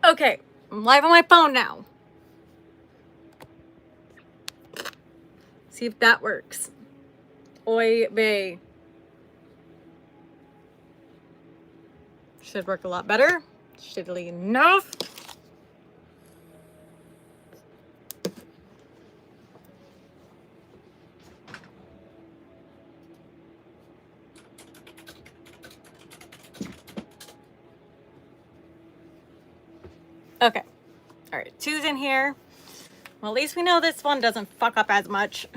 Okay, I'm live on my phone now. See if that works. Oy vey. Should work a lot better. Shittily enough. Okay. All right, 2's in here. Well, at least we know this one doesn't fuck up as much.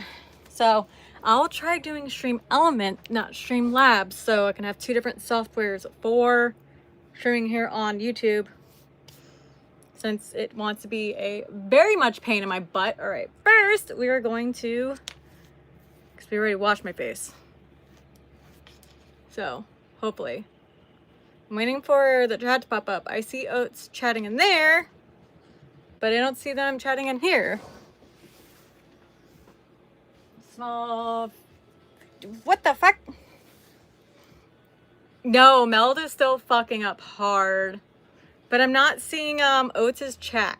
So I'll try doing Stream Element, not Stream Labs, so I can have 2 different softwares for streaming here on YouTube, since it wants to be a very much pain in my butt. All right, first we are going to, because we already washed my face. So hopefully. I'm waiting for the chat to pop up. I see Oats chatting in there, but I don't see them chatting in here. Small. What the fuck? No, Meld is still fucking up hard. But I'm not seeing Oats' chat.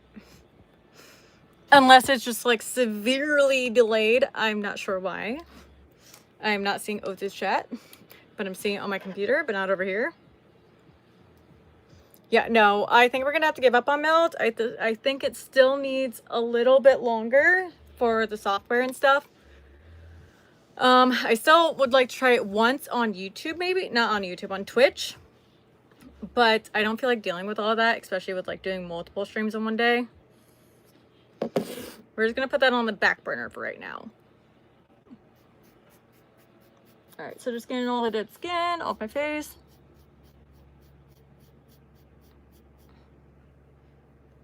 Unless it's just like severely delayed. I'm not sure why. I'm not seeing Oats' chat. But I'm seeing it on my computer, but not over here. Yeah, no, I think we're gonna have to give up on Meld. I think it still needs a little bit longer for the software and stuff. I still would like to try it once on YouTube, maybe not on YouTube, on Twitch, but I don't feel like dealing with all of that, especially with like doing multiple streams in one day. We're just gonna put that on the back burner for right now. All right, so just getting all the dead skin off my face.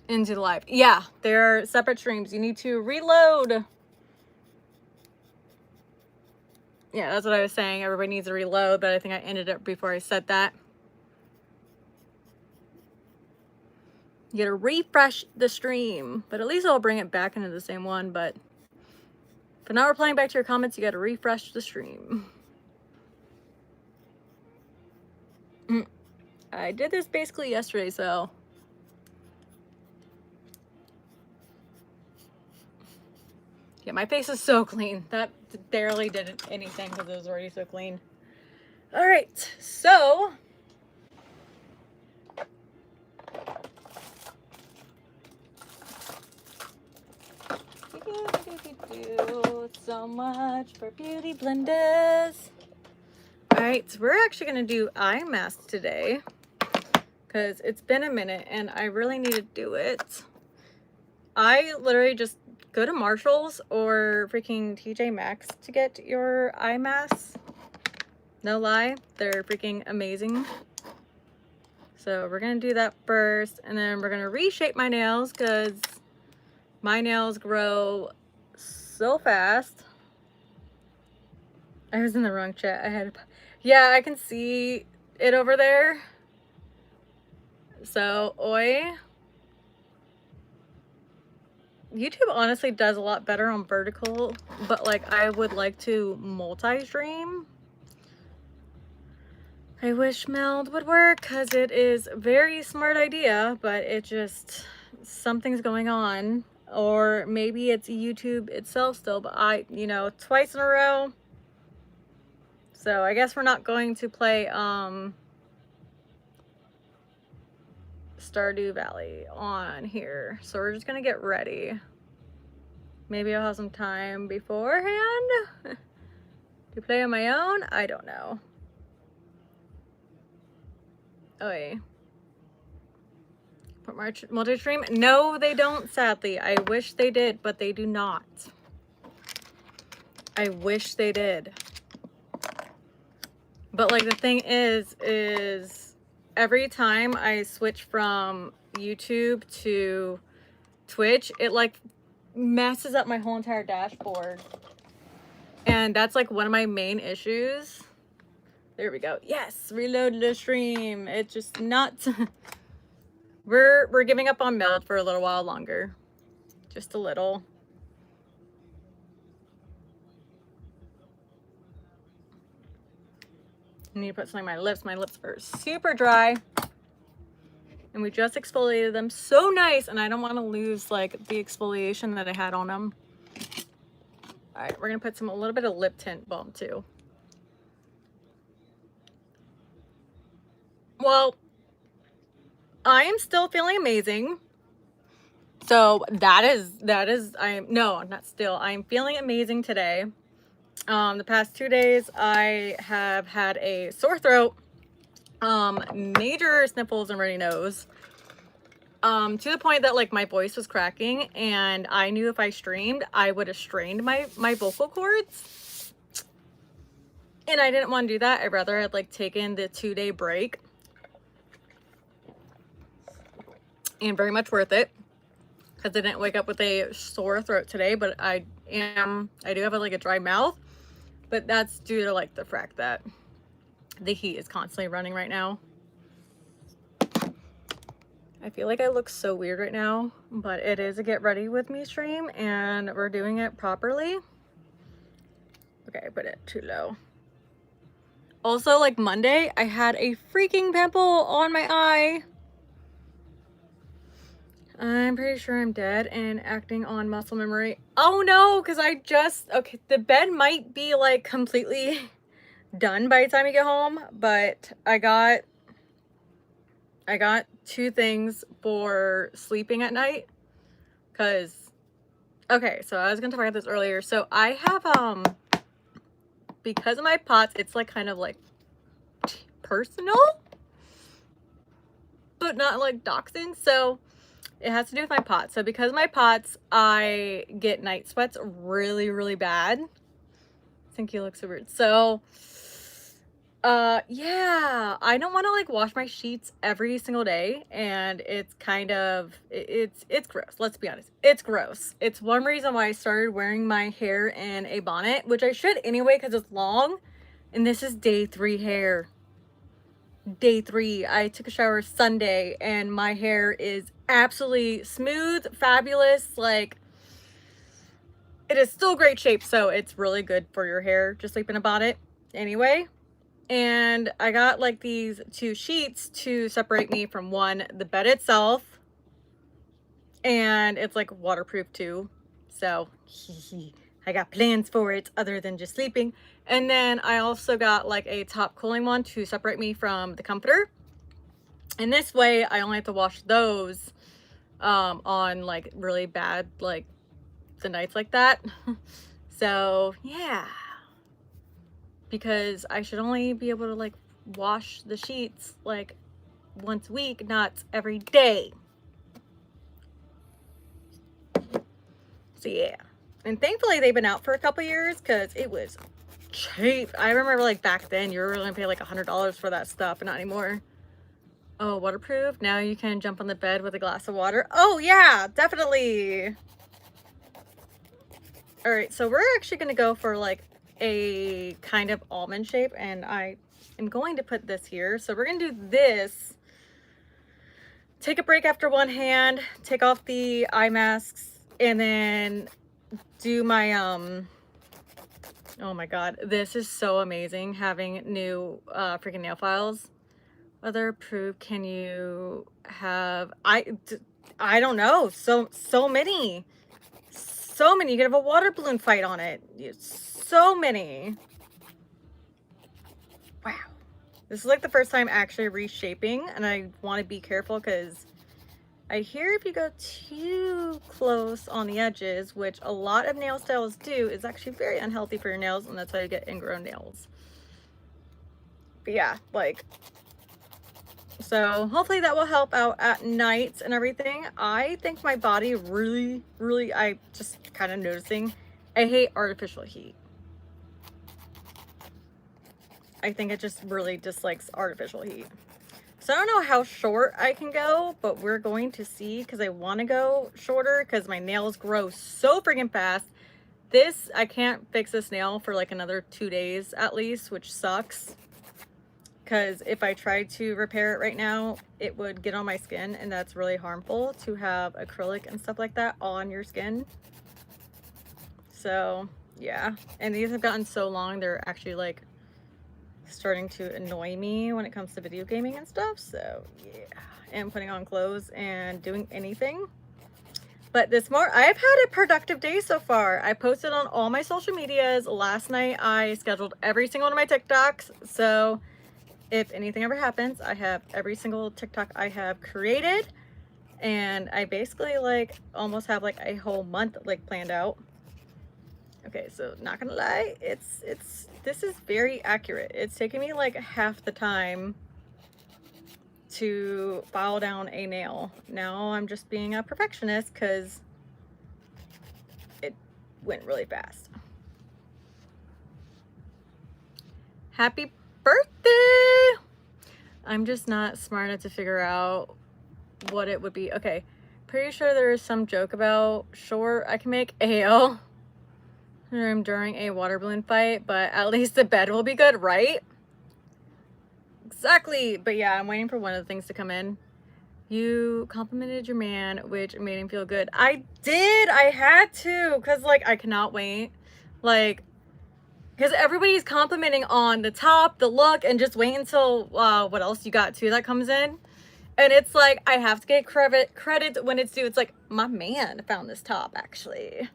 Into the live. Yeah, they're separate streams. You need to reload. Yeah, that's what I was saying. Everybody needs to reload, but I think I ended it before I said that. You gotta refresh the stream, but at least I'll bring it back into the same one. But for now, replying back to your comments, you gotta refresh the stream. I did this basically yesterday, so. Yeah, my face is so clean. That barely did anything because it was already so clean. All right, so. So much for beauty blenders. All right, so we're actually gonna do eye masks today because it's been a minute and I really need to do it. I literally just go to Marshall's or freaking TJ Maxx to get your eye masks. No lie, they're freaking amazing. So we're gonna do that first, and then we're gonna reshape my nails because my nails grow so fast. I was in the wrong chat. Yeah, I can see it over there. So, oi. YouTube honestly does a lot better on vertical, but like I would like to multi-stream. I wish Meld would work because it is a very smart idea, but it just, something's going on. Or maybe it's YouTube itself still, but you know, twice in a row. So I guess we're not going to play Stardew Valley on here. So we're just gonna get ready. Maybe I'll have some time beforehand to play on my own. I don't know. Oy. Multi-stream? No, they don't, sadly. I wish they did, but they do not. I wish they did. But like the thing is every time I switch from YouTube to Twitch, it like messes up my whole entire dashboard. And that's like one of my main issues. There we go. Yes, reload the stream. It's just not. We're giving up on Meld for a little while longer. Just a little. I need to put something on my lips. My lips are super dry. and we just exfoliated them. So nice, and I don't want to lose like the exfoliation that I had on them. All right, we're gonna put a little bit of lip tint balm too. Well, I am still feeling amazing. So I'm feeling amazing today. The past 2 days I have had a sore throat, major sniffles and runny nose, to the point that like my voice was cracking, and I knew if I streamed I would have strained my vocal cords, and I didn't want to do that. I'd rather had like taken the 2-day break, and very much worth it, because I didn't wake up with a sore throat today. But I do have like a dry mouth, but that's due to like the fact that the heat is constantly running right now. I feel like I look so weird right now, but it is a get ready with me stream, and we're doing it properly. Okay, I put it too low. Also, like Monday, I had a freaking pimple on my eye. I'm pretty sure I'm dead and acting on muscle memory. Oh no, because okay, the bed might be like completely done by the time you get home, but I got 2 things for sleeping at night. Because, okay, so I was gonna talk about this earlier. So I have because of my pots, it's like kind of like personal, but not like doxing. So it has to do with my pots. So because of my pots, I get night sweats really, really bad. I think you look so weird. So yeah, I don't want to like wash my sheets every single day, and it's kind of it's gross. Let's be honest, it's gross. It's one reason why I started wearing my hair in a bonnet, which I should anyway because it's long, and this is day 3 hair. Day 3. I took a shower Sunday and my hair is absolutely smooth, fabulous. Like, it is still great shape, so it's really good for your hair. Just sleeping about it anyway. And I got like these 2 sheets to separate me from the bed itself, and it's like waterproof too, so I got plans for it other than just sleeping. And then I also got like a top cooling one to separate me from the comforter, and this way I only have to wash those on like really bad, like the nights like that. So yeah, because I should only be able to like wash the sheets like once a week, not every day. So yeah, and thankfully they've been out for a couple years because it was cheap. I remember like back then you were gonna pay like $100 for that stuff, but not anymore. Oh, waterproof. Now you can jump on the bed with a glass of water. Oh yeah, definitely. All right, so we're actually gonna go for like a kind of almond shape, and I am going to put this here. So we're gonna do this, take a break after one hand, take off the eye masks, and then do my oh my god, this is so amazing having new freaking nail files. Weatherproof. Can you have I don't know, so many, you could have a water balloon fight on it. So many. Wow. This is like the first time actually reshaping, and I want to be careful because I hear if you go too close on the edges, which a lot of nail styles do, is actually very unhealthy for your nails, and that's how you get ingrown nails. But yeah, like, so hopefully that will help out at nights and everything. I think my body really, I just kind of noticing, I hate artificial heat. I think it just really dislikes artificial heat. So I don't know how short I can go, but we're going to see, because I want to go shorter because my nails grow so freaking fast. I can't fix this nail for like another 2 days at least, which sucks. Because if I tried to repair it right now, it would get on my skin, and that's really harmful to have acrylic and stuff like that on your skin. So yeah, and these have gotten so long, they're actually like starting to annoy me when it comes to video gaming and stuff. So yeah, and putting on clothes and doing anything. But I've had a productive day so far. I posted on all my social medias. Last night I scheduled every single one of my TikToks. So if anything ever happens, I have every single TikTok I have created. And I basically like almost have like a whole month like planned out. Okay, so not gonna lie, this is very accurate. It's taking me like half the time to file down a nail. Now I'm just being a perfectionist because it went really fast. Happy birthday! I'm just not smart enough to figure out what it would be. Okay, pretty sure there is some joke about, sure, I can make ale during a water balloon fight, but at least the bed will be good, right? Exactly. But yeah, I'm waiting for one of the things to come in. You complimented your man, which made him feel good. I did. I had to, because like I cannot wait. Like, because everybody's complimenting on the top, the look, and just wait until what else you got too that comes in. And it's like I have to get credit when it's due. It's like my man found this top actually.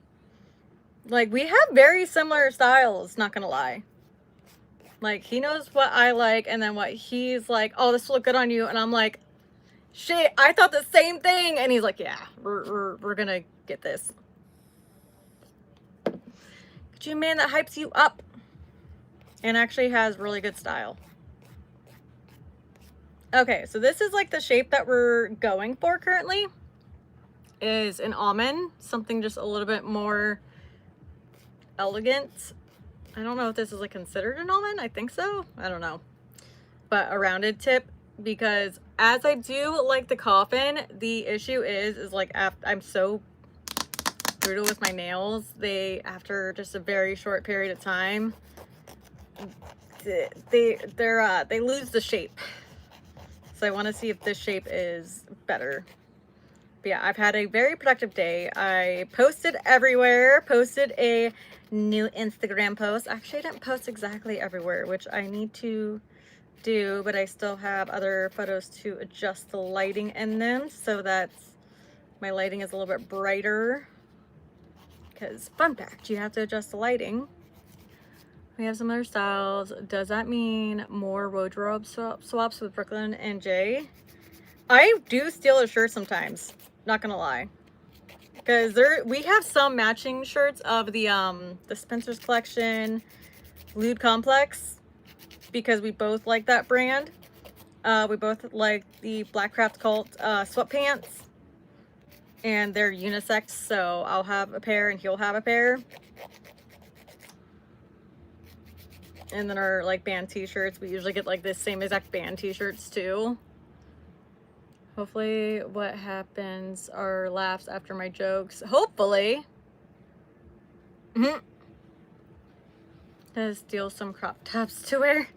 Like, we have very similar styles, not gonna lie. Like, he knows what I like, and then what he's like, oh, this will look good on you. And I'm like, shit, I thought the same thing. And he's like, yeah, we're gonna get this. Get you a man that hypes you up and actually has really good style. Okay, so this is like the shape that we're going for currently. Is an almond, something just a little bit more elegant. I don't know if this is like considered an almond. I think so. I don't know. But a rounded tip, because as I do like the coffin, the issue is like I'm so brutal with my nails. They, after just a very short period of time, they lose the shape. So I want to see if this shape is better. But yeah, I've had a very productive day. I posted everywhere, posted a new Instagram post. Actually, I didn't post exactly everywhere, which I need to do, but I still have other photos to adjust the lighting in them so that my lighting is a little bit brighter. Because, fun fact, you have to adjust the lighting. We have some other styles. Does that mean more wardrobe swaps with Brooklyn and Jay? I do steal a shirt sometimes. Not gonna lie, because we have some matching shirts of the Spencer's collection, Lewd Complex, because we both like that brand. We both like the Blackcraft Cult sweatpants, and they're unisex, so I'll have a pair and he'll have a pair. And then our like band t-shirts, we usually get like the same exact band t-shirts too. Hopefully what happens are laughs after my jokes. Hopefully. Does steal some crop tops to wear?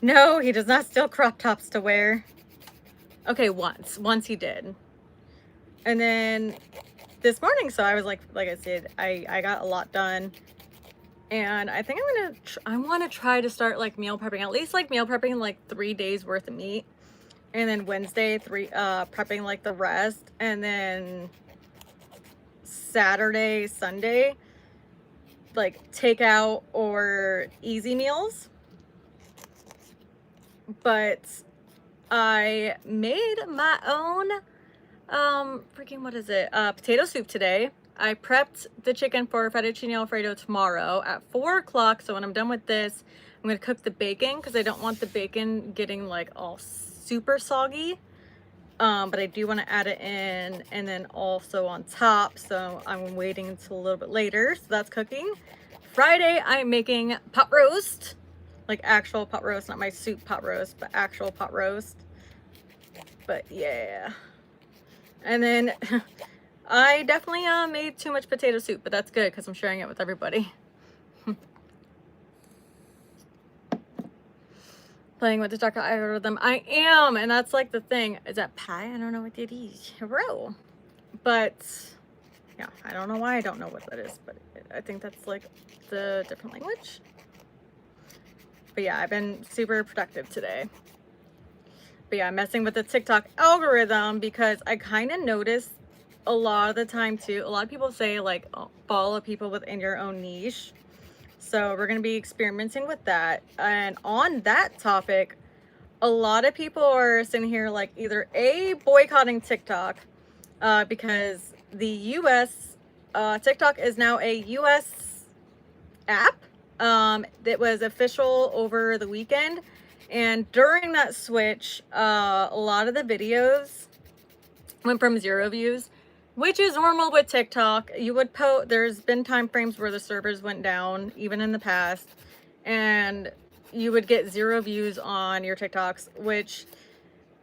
No, he does not steal crop tops to wear. Okay, once he did. And then this morning, so I was like I said, I got a lot done. And I think I want to try to start like meal prepping, at least like meal prepping like 3 days worth of meat. And then Wednesday, prepping like the rest. And then Saturday, Sunday, like takeout or easy meals. But I made my own, what is it? Potato soup today. I prepped the chicken for fettuccine alfredo tomorrow at 4 o'clock. So when I'm done with this, I'm going to cook the bacon because I don't want the bacon getting like all super soggy. But I do want to add it in and then also on top. So I'm waiting until a little bit later. So that's cooking. Friday, I'm making pot roast. Like actual pot roast, not my soup pot roast, but actual pot roast. But yeah. And then I definitely made too much potato soup, but that's good because I'm sharing it with everybody. Playing with the chocolate algorithm. I am, and that's like the thing. Is that pie? I don't know what it is. Hero. But yeah, I don't know why I don't know what that is, but I think that's like the different language. But yeah, I've been super productive today. But yeah, I'm messing with the TikTok algorithm because I kind of noticed a lot of the time too. A lot of people say like follow people within your own niche. So we're going to be experimenting with that. And on that topic, a lot of people are sitting here like either boycotting TikTok because the US TikTok is now a US app that was official over the weekend, and during that switch a lot of the videos went from 0 views, which is normal with TikTok. You would there's been time frames where the servers went down even in the past, and you would get 0 views on your TikToks, which,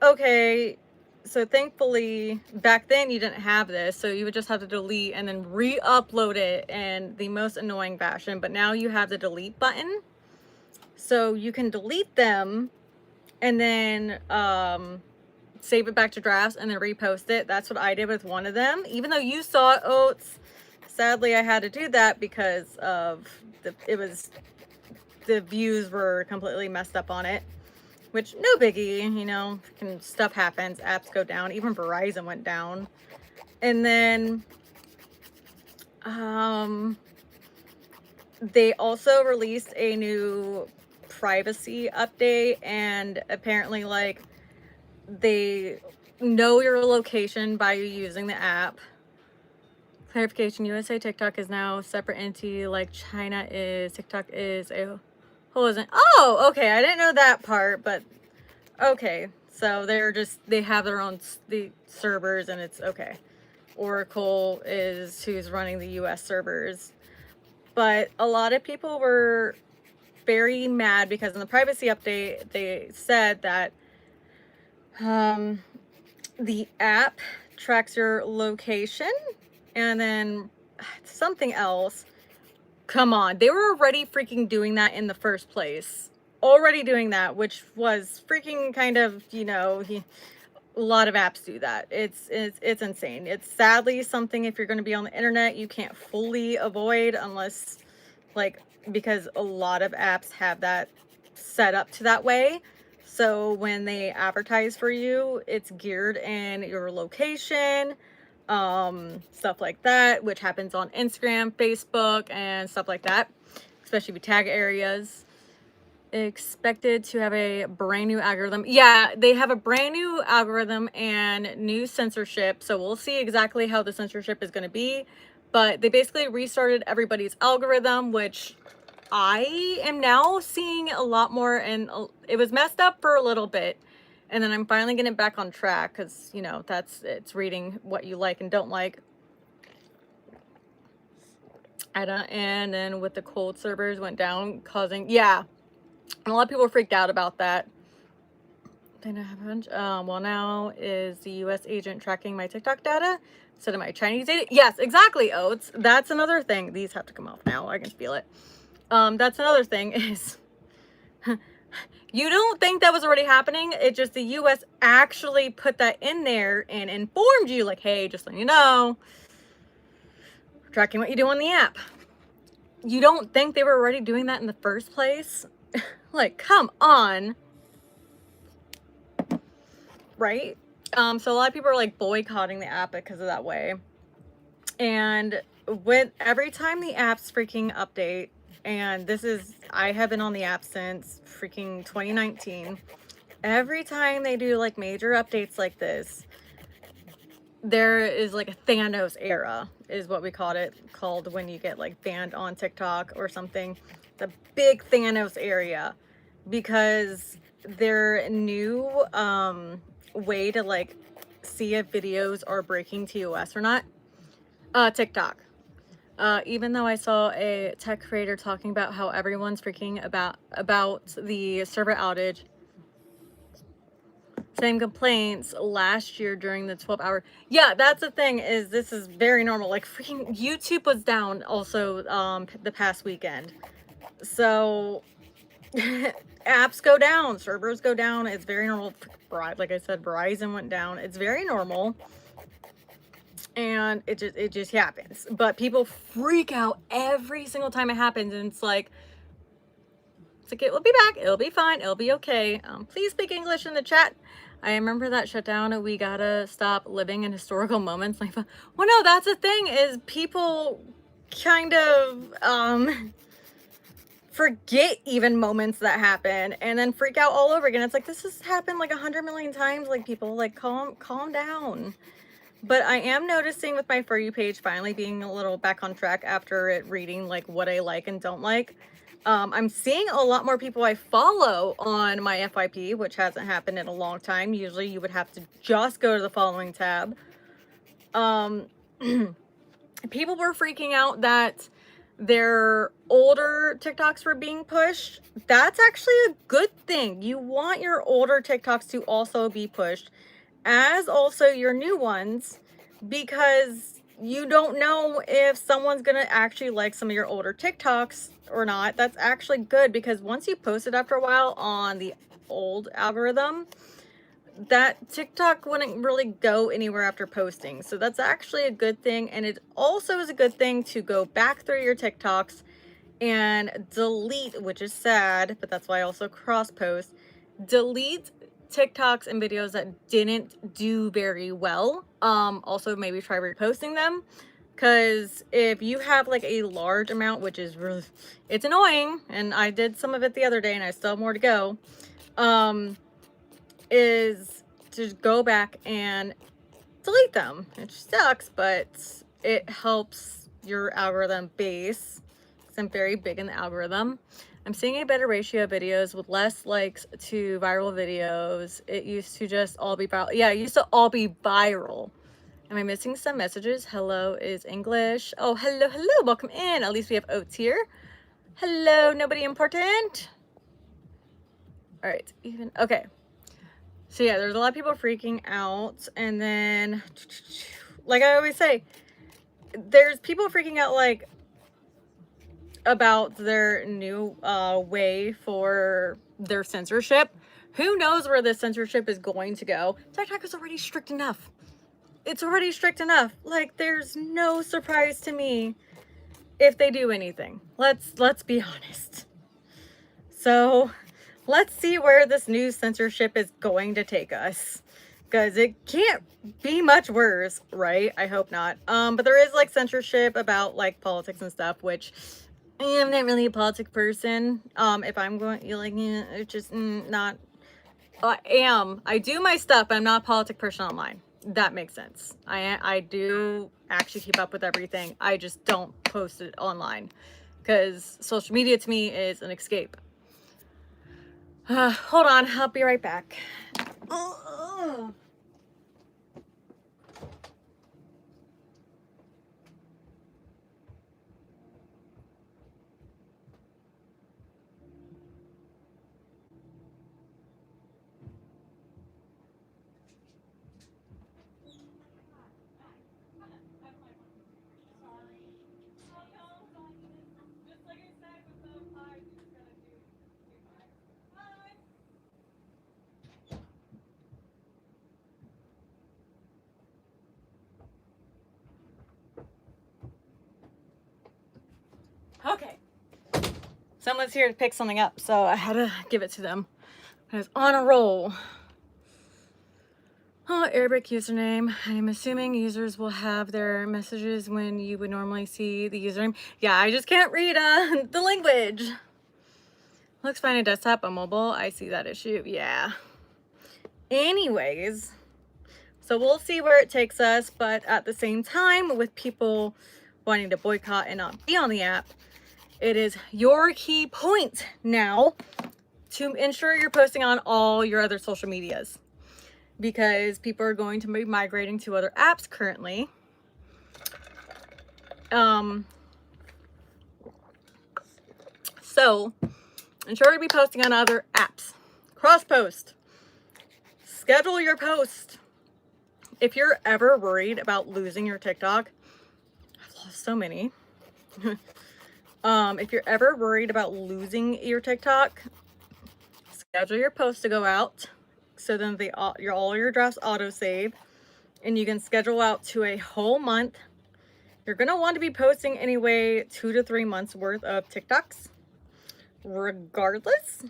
okay, so thankfully back then you didn't have this, so you would just have to delete and then re-upload it in the most annoying fashion. But now you have the delete button, so you can delete them and then save it back to drafts and then repost it. That's what I did with one of them, even though you saw it, Oats. Sadly I had to do that because of the views were completely messed up on it. Which, no biggie, you know, stuff happens, apps go down, even Verizon went down. And then, they also released a new privacy update, and apparently, like, they know your location by you using the app. Clarification, USA TikTok is now a separate entity like China is. TikTok is a oh, okay, I didn't know that part, but okay, so they have their own the servers, and it's okay. Oracle is who's running the US servers. But a lot of people were very mad because in the privacy update they said that the app tracks your location and then something else. Come on, they were already freaking doing that in the first place. Already doing that, which was freaking kind of, you know, a lot of apps do that. It's insane. It's sadly something, if you're going to be on the internet, you can't fully avoid unless, like, because a lot of apps have that set up to that way. So when they advertise for you, it's geared in your location, stuff like that, which happens on Instagram, Facebook, and stuff like that, especially with tag areas. Expected to have a brand new algorithm. Yeah, they have a brand new algorithm and new censorship, so we'll see exactly how the censorship is going to be. But they basically restarted everybody's algorithm, which I am now seeing a lot more, and it was messed up for a little bit, and then I'm finally getting it back on track because, you know, it's reading what you like and don't like. And then with the cold servers went down, causing, yeah, and a lot of people freaked out about that. Well, now is the U.S. agent tracking my TikTok data instead of my Chinese data? Yes, exactly, Oats. That's another thing. These have to come off now. I can feel it. That's another thing is you don't think that was already happening. It just the U.S. actually put that in there and informed you, like, hey, just letting you know, tracking what you do on the app. You don't think they were already doing that in the first place? Like, come on. Right? So a lot of people are like boycotting the app because of that way. And every time the apps freaking update, and I have been on the app since freaking 2019. Every time they do like major updates like this, there is like a Thanos era is what we called when you get like banned on TikTok or something. The big Thanos area, because their new way to like see if videos are breaking TOS or not, TikTok. Even though I saw a tech creator talking about how everyone's freaking about the server outage, same complaints last year during the 12-hour. Yeah, that's the thing, is this is very normal. Like freaking YouTube was down also the past weekend. So apps go down, servers go down. It's very normal. Like I said, Verizon went down. It's very normal. And it just happens. But people freak out every single time it happens, and it's like, it will be back. It'll be fine. It'll be okay. Please speak English in the chat. I remember that shutdown. We gotta stop living in historical moments. Like, well, no, that's the thing, is people kind of forget even moments that happen and then freak out all over again. It's like, this has happened like 100 million times. Like, people, like, calm down. But I am noticing with my For You page finally being a little back on track after it reading like what I like and don't like. I'm seeing a lot more people I follow on my FYP, which hasn't happened in a long time. Usually you would have to just go to the following tab. People were freaking out that their older TikToks were being pushed. That's actually a good thing. You want your older TikToks to also be pushed, as also your new ones, because you don't know if someone's gonna actually like some of your older TikToks or not. That's actually good, because once you post it after a while on the old algorithm, that TikTok wouldn't really go anywhere after posting. So that's actually a good thing. And it also is a good thing to go back through your TikToks and delete, which is sad, but that's why I also cross post, delete TikToks and videos that didn't do very well. Also maybe try reposting them, because if you have like a large amount, which is really, it's annoying, and I did some of it the other day and I still have more to go, is to go back and delete them. It sucks, but it helps your algorithm base, because I'm very big in the algorithm. I'm seeing a better ratio of videos with less likes to viral videos. It used to just all be viral. Yeah, it used to all be viral. Am I missing some messages? Hello is English. Oh, hello, hello. Welcome in. At least we have Oats here. Hello, nobody important. All right, even, okay. So yeah, there's a lot of people freaking out. And then, like I always say, there's people freaking out like about their new way for their censorship. Who knows where this censorship is going to go? TikTok is already strict enough. It's already strict enough. Like, there's no surprise to me if they do anything. Let's be honest. So let's see where this new censorship is going to take us, because it can't be much worse, right? I hope not. But there is like censorship about like politics and stuff, which I'm not really a politics person. If I'm going, you're like, it's just not. I do my stuff, but I'm not a politic person online. That makes sense. I do actually keep up with everything. I just don't post it online, because social media to me is an escape. Hold on, I'll be right back. Okay, someone's here to pick something up, so I had to give it to them. I was on a roll. Oh, Arabic username. I'm assuming users will have their messages when you would normally see the username. Yeah, I just can't read the language. Looks fine on desktop, on mobile. I see that issue. Yeah. Anyways, so we'll see where it takes us, but at the same time, with people wanting to boycott and not be on the app, it is your key point now to ensure you're posting on all your other social medias, because people are going to be migrating to other apps currently. So ensure to be posting on other apps. Cross post. Schedule your post. If you're ever worried about losing your TikTok, I've lost so many. If you're ever worried about losing your TikTok, schedule your post to go out, so then all your drafts auto save, and you can schedule out to a whole month. You're gonna want to be posting anyway 2 to 3 months worth of TikToks. regardless,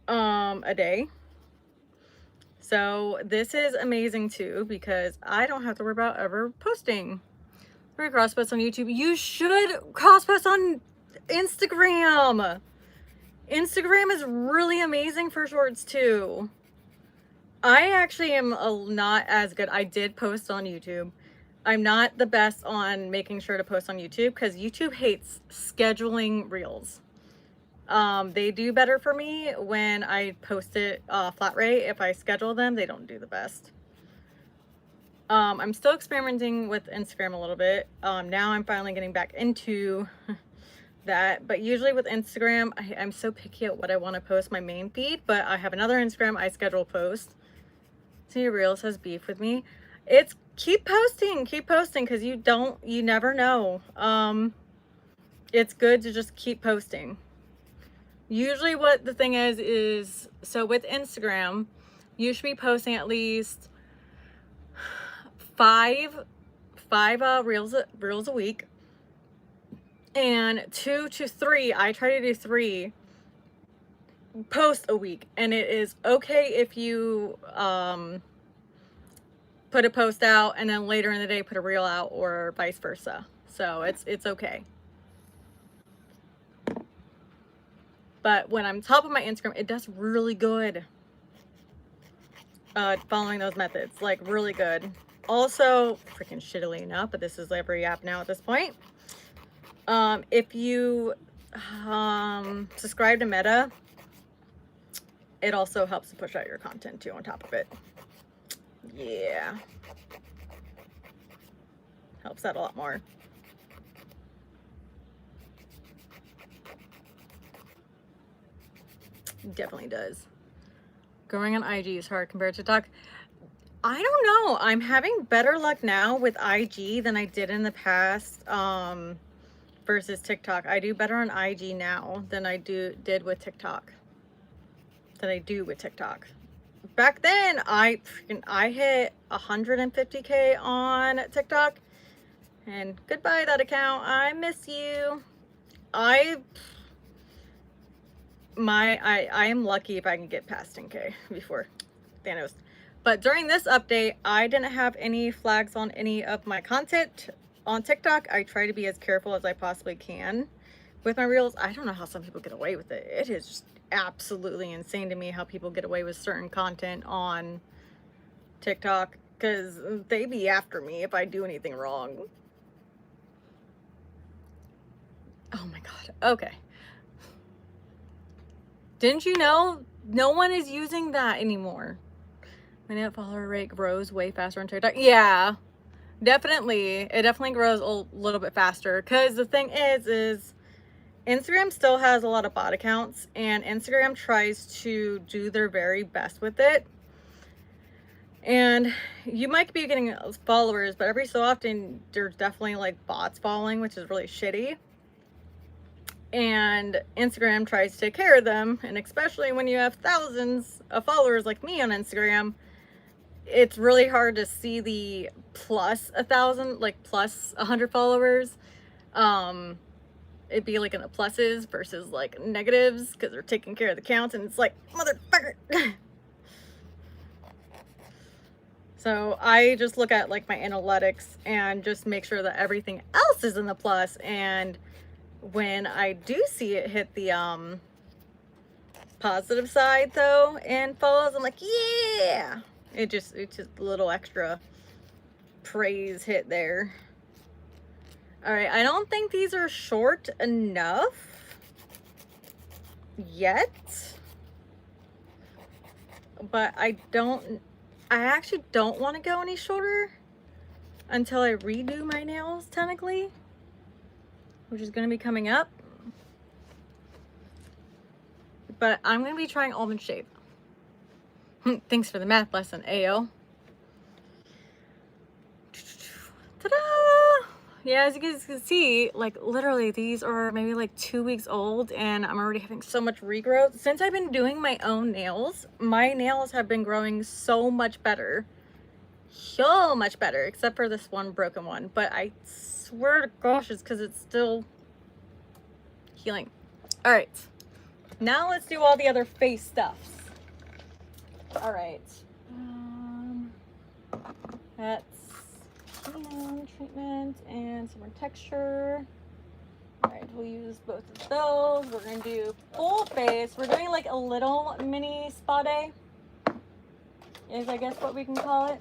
a day. So this is amazing too, because I don't have to worry about ever posting. We're cross post on YouTube. You should cross post on Instagram. Instagram is really amazing for shorts too. I actually am not as good. I did post on YouTube. I'm not the best on making sure to post on YouTube because YouTube hates scheduling reels. They do better for me when I post it flat rate. If I schedule them, they don't do the best. I'm still experimenting with Instagram a little bit. Now I'm finally getting back into that, but usually with Instagram, I'm so picky at what I want to post my main feed, but I have another Instagram I schedule post. See, Reels has beef with me. It's keep posting because you never know. It's good to just keep posting. Usually what the thing is so with Instagram, you should be posting at least five reels a week, and 2 to 3, I try to do 3 posts a week. And it is okay if you put a post out and then later in the day put a reel out, or vice versa. So it's okay. But when I'm top of my Instagram, it does really good. Following those methods, like really good. Also, freaking shittily enough, but this is every app now at this point. If you subscribe to Meta, it also helps to push out your content too on top of it. Yeah. Helps out a lot more. Definitely does. Growing on IG is hard compared to TikTok. I don't know. I'm having better luck now with IG than I did in the past versus TikTok. I do better on IG now than I did with TikTok. Than I do with TikTok. Back then, I hit 150K on TikTok. And goodbye that account. I miss you. I am lucky if I can get past 10K before Thanos. But during this update, I didn't have any flags on any of my content on TikTok. I try to be as careful as I possibly can with my reels. I don't know how some people get away with it. It is just absolutely insane to me how people get away with certain content on TikTok, because they be after me if I do anything wrong. Oh my God. Okay. Didn't you know no one is using that anymore? My net follower rate grows way faster on TikTok. Yeah, definitely. It definitely grows a little bit faster, because the thing is Instagram still has a lot of bot accounts, and Instagram tries to do their very best with it. And you might be getting followers, but every so often there's definitely like bots following, which is really shitty. And Instagram tries to take care of them, and especially when you have thousands of followers like me on Instagram, it's really hard to see the plus 1,000, like plus 100 followers. It'd be like in the pluses versus like negatives, because they're taking care of the counts, and it's like, motherfucker. So I just look at like my analytics and just make sure that everything else is in the plus. And when I do see it hit the positive side though and follows, I'm like, yeah, it's just a little extra praise hit there. All right, I don't think these are short enough yet, but I actually don't want to go any shorter until I redo my nails, technically, which is going to be coming up. But I'm going to be trying almond shape. Thanks for the math lesson, Ayo. Ta-da! Yeah, as you guys can see, like literally these are maybe like 2 weeks old, and I'm already having so much regrowth. Since I've been doing my own nails, my nails have been growing so much better. So much better, except for this one broken one. But I swear to gosh, it's because it's still healing. All right. Now let's do all the other face stuffs. All right. That's treatment and some more texture. All right, we'll use both of those. We're gonna do full face. We're doing like a little mini spa day, is I guess what we can call it.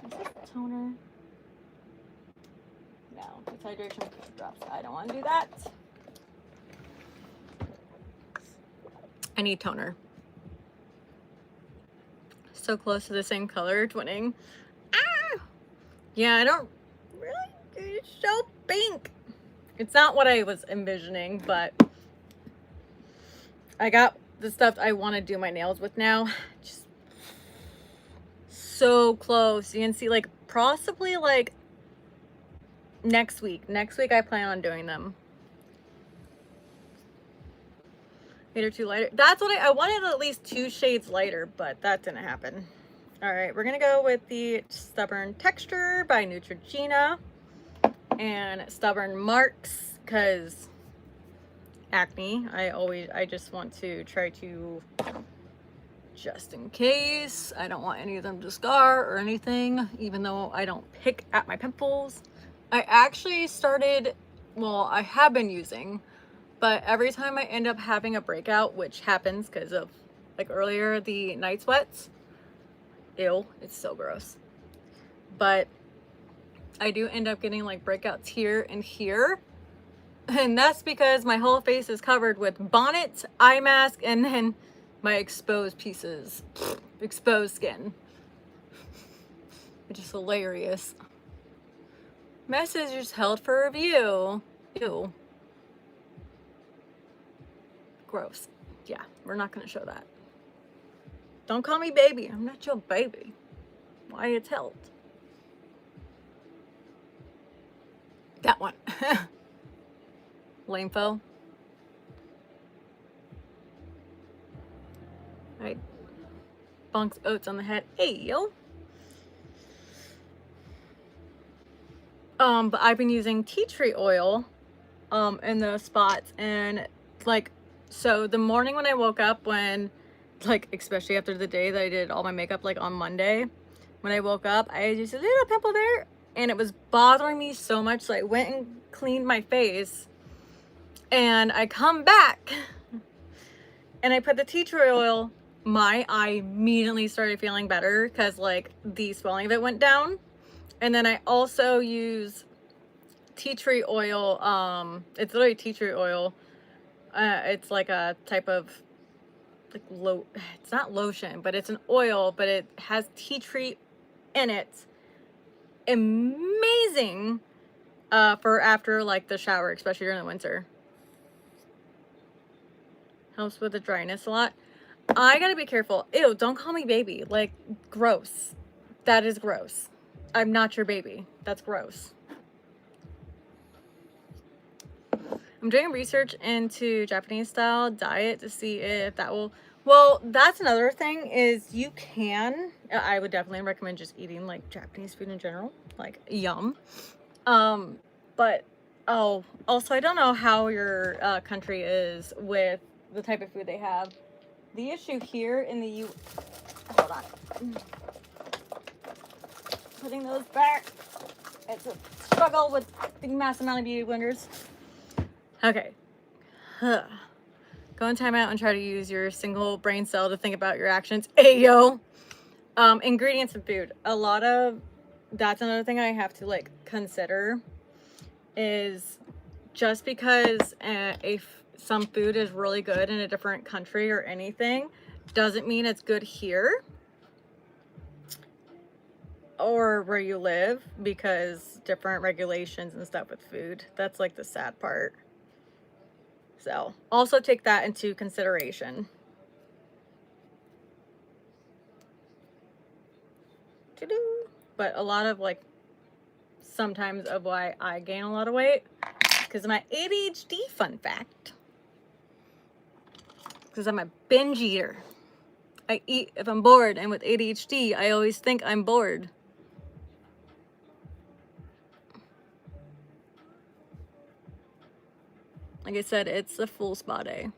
Is this toner? No, it's hydration drops. I don't want to do that. I need toner. So close to the same color, twinning. Ah! Yeah, I don't really, it's so pink. It's not what I was envisioning, but I got the stuff I want to do my nails with now. Just so close. You can see like possibly like next week. Next week I plan on doing them. Made her too lighter. That's what I wanted, at least 2 shades lighter, but that didn't happen. All right, we're gonna go with the Stubborn Texture by Neutrogena and Stubborn Marks, because acne. I just want to try to, just in case, I don't want any of them to scar or anything, even though I don't pick at my pimples. I actually started, well, I have been using, but every time I end up having a breakout, which happens because of, like earlier, the night sweats. Ew, it's so gross. But I do end up getting like breakouts here and here. And that's because my whole face is covered with bonnet, eye mask, and then my exposed pieces. Exposed skin. Which is hilarious. Messages held for review. Ew. Gross. Yeah, we're not gonna show that. Don't call me baby. I'm not your baby. Why it's held? That one. Lamefo. Alright. Bunks oats on the head. Hey, yo. But I've been using tea tree oil in those spots, and like, so the morning when I woke up, when like, especially after the day that I did all my makeup, like on Monday, when I woke up, I had just a little pimple there, and it was bothering me so much, so I went and cleaned my face, and I come back and I put the tea tree oil. My eye immediately started feeling better because like the swelling of it went down. And then I also use tea tree oil. It's literally tea tree oil. It's like a type of like it's not lotion, but it's an oil, but it has tea tree in it. Amazing for after like the shower, especially during the winter. Helps with the dryness a lot. I gotta be careful. Ew, don't call me baby. Like, gross. That is gross. I'm not your baby. That's gross. I'm doing research into Japanese style diet to see if that will, well, that's another thing is you can, I would definitely recommend just eating like Japanese food in general, like yum. But, oh, also I don't know how your country is with the type of food they have. The issue here in the hold on. Putting those back. It's a struggle with the massive amount of beauty blenders. Okay. Go in time out and try to use your single brain cell to think about your actions. Ayo! Ingredients and food. A lot of, that's another thing I have to like consider is just because some food is really good in a different country or anything doesn't mean it's good here or where you live, because different regulations and stuff with food. That's like the sad part. So also take that into consideration. But a lot of like sometimes of why I gain a lot of weight because of my ADHD, fun fact. Because I'm a binge eater. I eat if I'm bored, and with ADHD, I always think I'm bored. Like I said, it's the full spa day.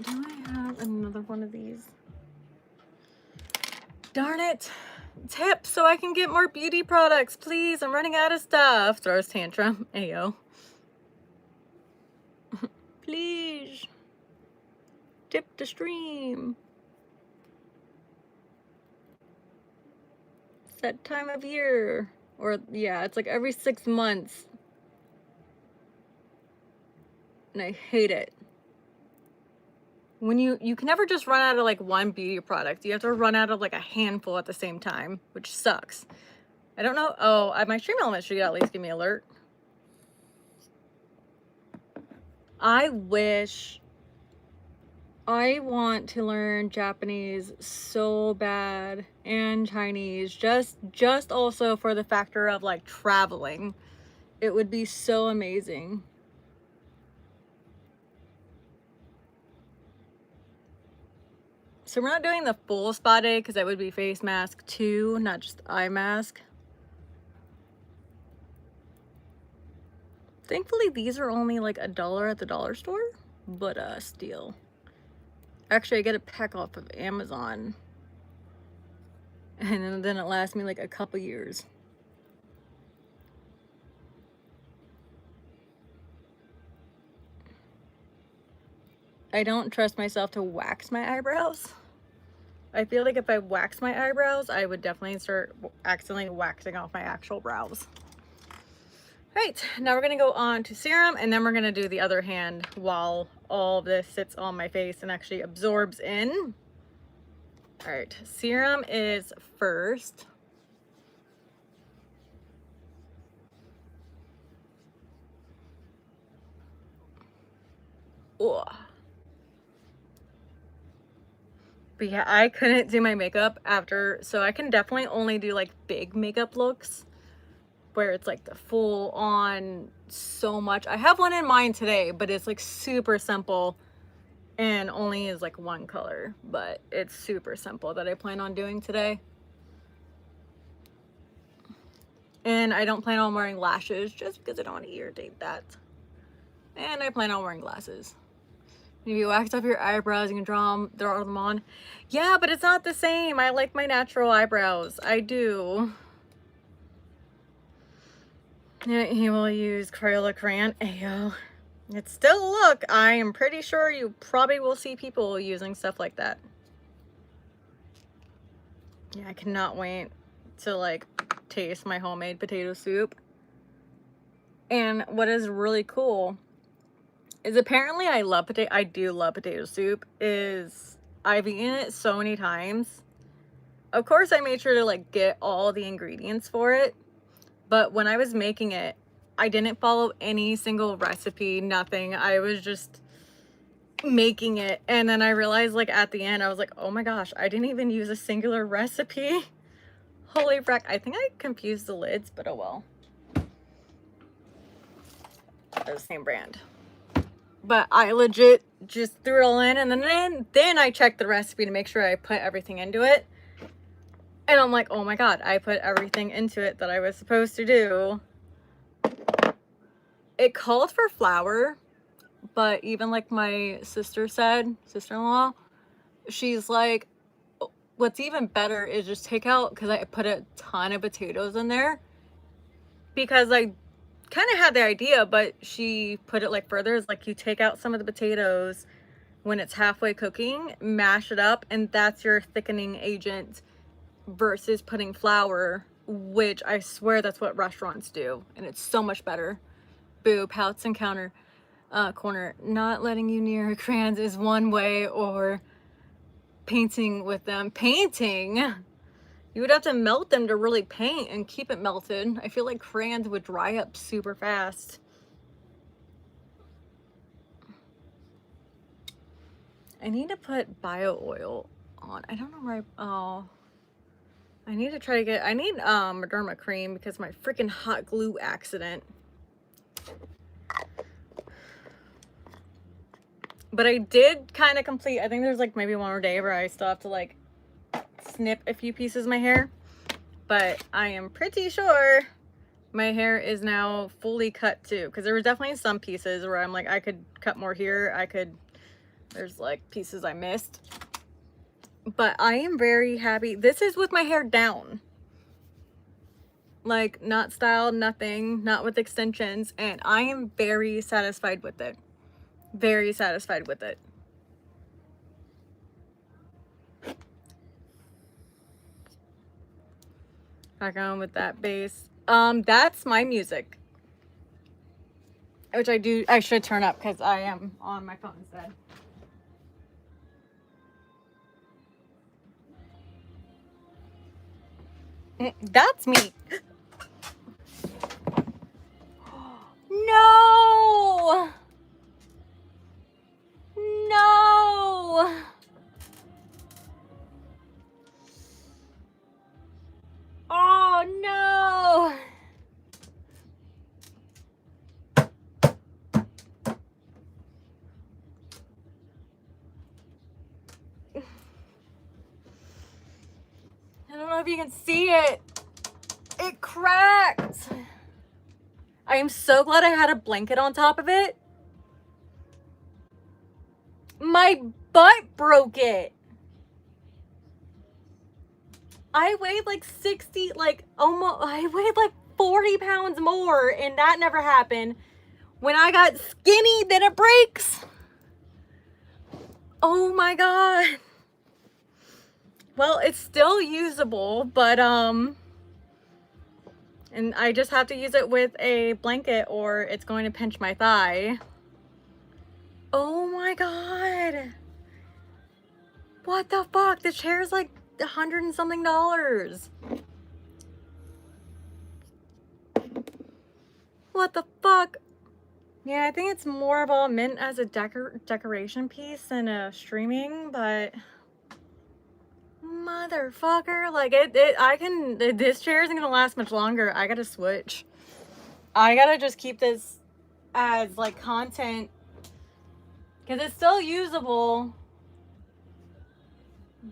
Do I have another one of these? Darn it. Tip so I can get more beauty products, please. I'm running out of stuff. Throws tantrum. Ayo. Please. Tip the stream. It's that time of year. Or, yeah, it's like every 6 months. And I hate it. When you can never just run out of like one beauty product. You have to run out of like a handful at the same time, which sucks. I don't know. Oh, my stream element should at least give me an alert. I want to learn Japanese so bad, and Chinese, just also for the factor of like traveling. It would be so amazing. So we're not doing the full spa day because that would be face mask too, not just eye mask. Thankfully, these are only like $1 at the dollar store, but still. Actually, I get a pack off of Amazon, and then it lasts me like a couple years. I don't trust myself to wax my eyebrows. I feel like if I wax my eyebrows, I would definitely start accidentally waxing off my actual brows. Right, now we're gonna go on to serum, and then we're gonna do the other hand while all this sits on my face and actually absorbs in. All right, serum is first. Ugh. But yeah, I couldn't do my makeup after, so I can definitely only do like big makeup looks where it's like the full on so much. I have one in mind today, but it's like super simple and only is like one color, but it's super simple that I plan on doing today. And I don't plan on wearing lashes just because I don't want to irritate that. And I plan on wearing glasses. If you wax off your eyebrows, you can draw them on. Yeah, but it's not the same. I like my natural eyebrows. I do. Yeah, he will use Crayola crayon. Ayo. It's still a look. I am pretty sure you probably will see people using stuff like that. Yeah, I cannot wait to like taste my homemade potato soup. And what is really cool is apparently I do love potato soup. I've eaten it so many times. Of course, I made sure to like get all the ingredients for it. But when I was making it, I didn't follow any single recipe, nothing. I was just making it. And then I realized like at the end, I was like, oh my gosh, I didn't even use a singular recipe. Holy frack. I think I confused the lids, but oh well. They're the same brand. But I legit just threw it all in, and then I checked the recipe to make sure I put everything into it. And I'm like, oh my god, I put everything into it that I was supposed to do. It called for flour, but even like my sister-in-law, she's like, what's even better is just take out, because I put a ton of potatoes in there. Because I kind of had the idea, but she put it like further. It's like you take out some of the potatoes when it's halfway cooking, mash it up, and that's your thickening agent versus putting flour, which I swear that's what restaurants do, and it's so much better. Boo, pouts and corner. Not letting you near crayons is one way, or painting with them. Painting? You would have to melt them to really paint and keep it melted. I feel like crayons would dry up super fast. I need to put bio oil on. I don't know where I need to try to get, I need Moderna cream because my freaking hot glue accident. But I did kind of complete, I think there's like maybe one more day where I still have to like snip a few pieces of my hair. But I am pretty sure My hair is now fully cut too, because there were definitely some pieces where I'm like, I could cut more here. There's like pieces I missed. But I am very happy. This is with my hair down. Like, not styled, nothing, not with extensions. And I am very satisfied with it. Very satisfied with it. Back on with that bass. That's my music. Which I should turn up because I am on my phone instead. That's me. No! No! Oh no! I don't know if you can see it. It cracked. I am so glad I had a blanket on top of it. My butt broke it. I weighed like 60, like almost, I weighed like 40 pounds more, and that never happened. When I got skinny, then it breaks. Oh my God. Well, it's still usable, but and I just have to use it with a blanket or it's going to pinch my thigh. Oh my God. What the fuck? The chair is like $100 and something. What the fuck? Yeah, I think it's more of all meant as a decoration piece than a streaming, but motherfucker, like this chair isn't gonna last much longer. I gotta switch. I gotta just keep this as like content because it's still usable,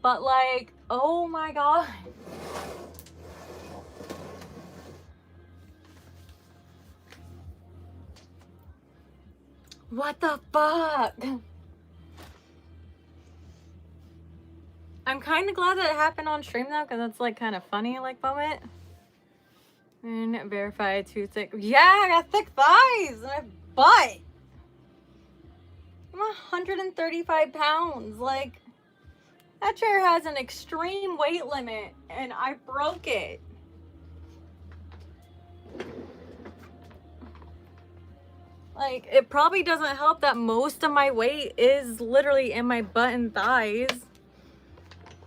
but like, oh my God. What the fuck? I'm kind of glad that it happened on stream though, because it's like kind of funny like moment. And verified too thick. Yeah, I got thick thighs and my butt. I'm 135 pounds. Like, that chair has an extreme weight limit and I broke it. Like, it probably doesn't help that most of my weight is literally in my butt and thighs.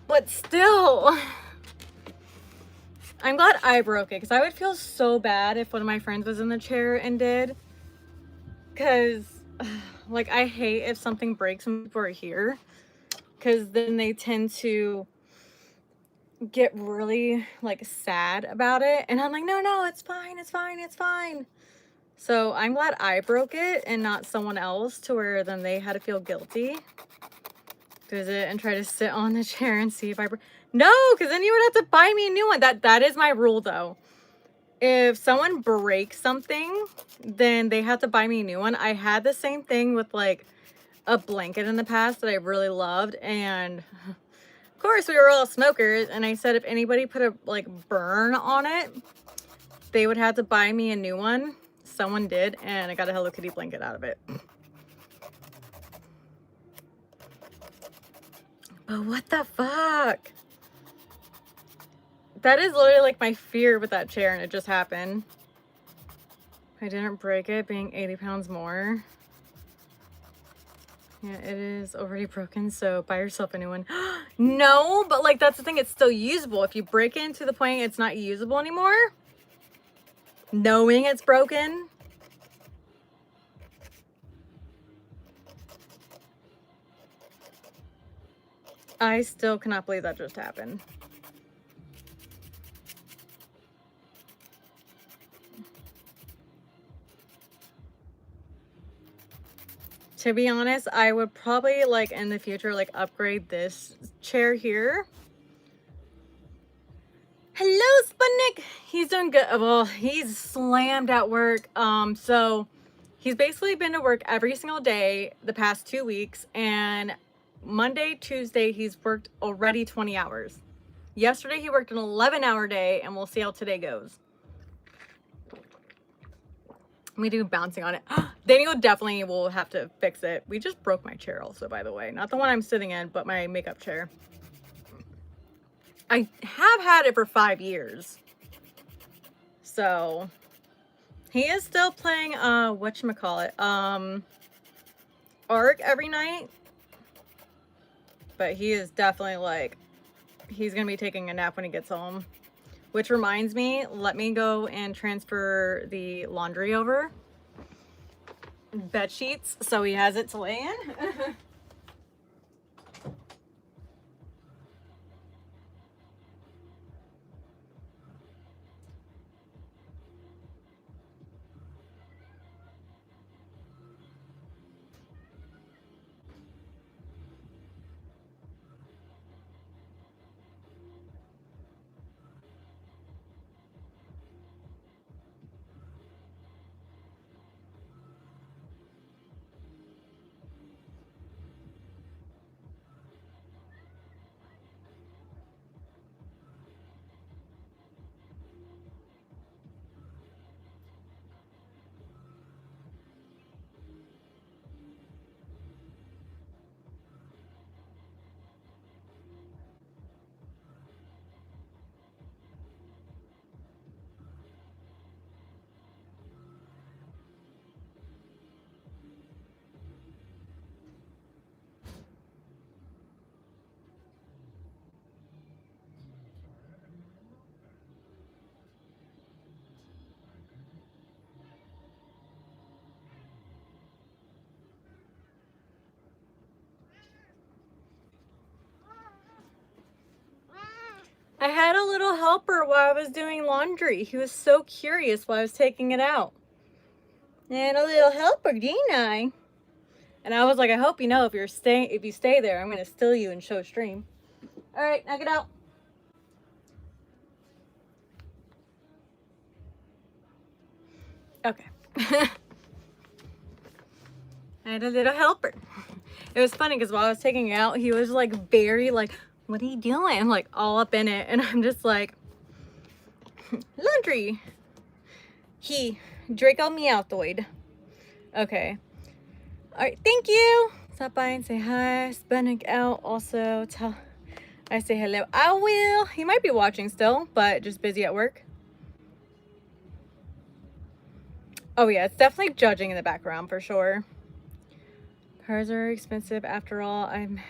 But still, I'm glad I broke it because I would feel so bad if one of my friends was in the chair and did. Because, like, I hate if something breaks when people are here. Because then they tend to get really, like, sad about it. And I'm like, no, it's fine, it's fine, it's fine. So I'm glad I broke it and not someone else, to where then they had to feel guilty. Visit and try to sit on the chair and see if I break. No, because then you would have to buy me a new one. That is my rule though. If someone breaks something, then they have to buy me a new one. I had the same thing with like a blanket in the past that I really loved, and of course we were all smokers, and I said if anybody put a like burn on it, they would have to buy me a new one. Someone did, and I got a Hello Kitty blanket out of it. But what the fuck? That is literally like my fear with that chair, and it just happened. I didn't break it, being 80 pounds more. Yeah, it is already broken, so buy yourself a new one. No, but like that's the thing, it's still usable. If you break it to the point it's not usable anymore, knowing it's broken. I still cannot believe that just happened. To be honest, I would probably like in the future like upgrade this chair here. Hello, Sputnik. He's doing good. Well, he's slammed at work. So he's basically been to work every single day the past 2 weeks, and Monday, Tuesday, he's worked already 20 hours. Yesterday, he worked an 11-hour day, and we'll see how today goes. We do bouncing on it. Daniel definitely will have to fix it. We just broke my chair also, by the way. Not the one I'm sitting in, but my makeup chair. I have had it for 5 years. So he is still playing whatchamacallit, Ark every night. But he is definitely like, he's gonna be taking a nap when he gets home. Which reminds me, let me go and transfer the laundry over. Bed sheets, so he has it to lay in. I had a little helper while I was doing laundry. He was so curious while I was taking it out. And a little helper, didn't I? And I was like, I hope you know if you stay there, I'm gonna steal you and show stream. All right, now get out. Okay. I had a little helper. It was funny because while I was taking it out, he was like very like, what are you doing? Like all up in it. And I'm just like, laundry. He, Draco meowtoid. Okay. All right, thank you. Stop by and say hi. Sputnik out. Also, tell I say hello. I will. He might be watching still, but just busy at work. Oh yeah, it's definitely judging in the background for sure. Cars are expensive after all. I'm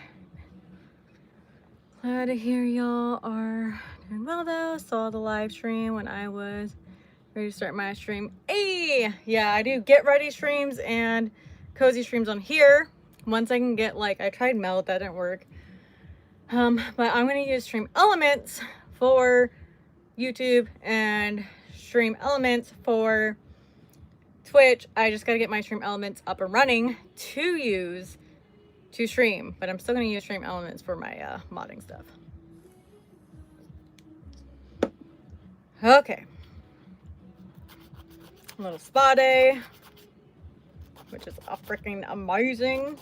glad to hear y'all are doing well though. Saw the live stream when I was ready to start my stream. Hey, yeah, I do get ready streams and cozy streams on here. Once I can get like, I tried Melt, that didn't work. But I'm gonna use Stream Elements for YouTube and Stream Elements for Twitch. I just gotta get my Stream Elements up and running to stream, but I'm still gonna use Stream Elements for my modding stuff. Okay. A little spa day, which is freaking amazing.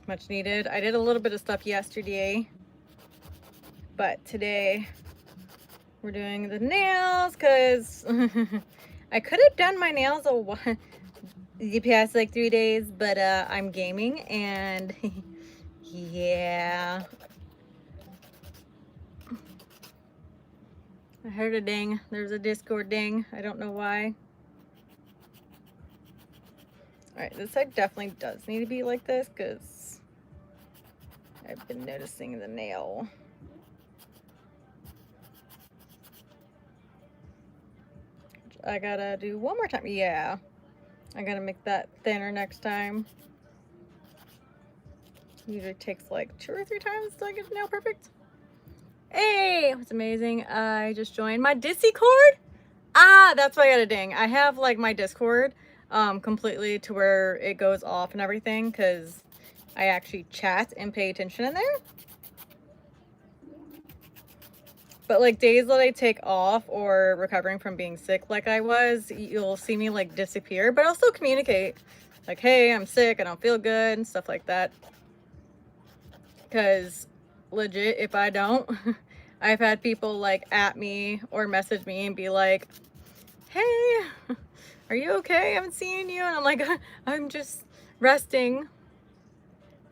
Much needed. I did a little bit of stuff yesterday, but today we're doing the nails because I could have done my nails the past like 3 days, but I'm gaming and yeah. I heard a ding. There's a Discord ding. I don't know why. Alright, this side definitely does need to be like this because I've been noticing the nail. I gotta do one more time. Yeah. I gotta make that thinner next time. Usually takes like 2 or 3 times to get the nail perfect. Hey, it's amazing. I just joined my Discord. Ah, that's why I got a ding. I have like my Discord completely to where it goes off and everything because I actually chat and pay attention in there. But like days that I take off or recovering from being sick like I was, you'll see me like disappear, but I'll still communicate. Like, hey, I'm sick, I don't feel good, and stuff like that. Because legit, if I don't, I've had people like at me or message me and be like, hey, are you okay? I haven't seen you. And I'm like, I'm just resting.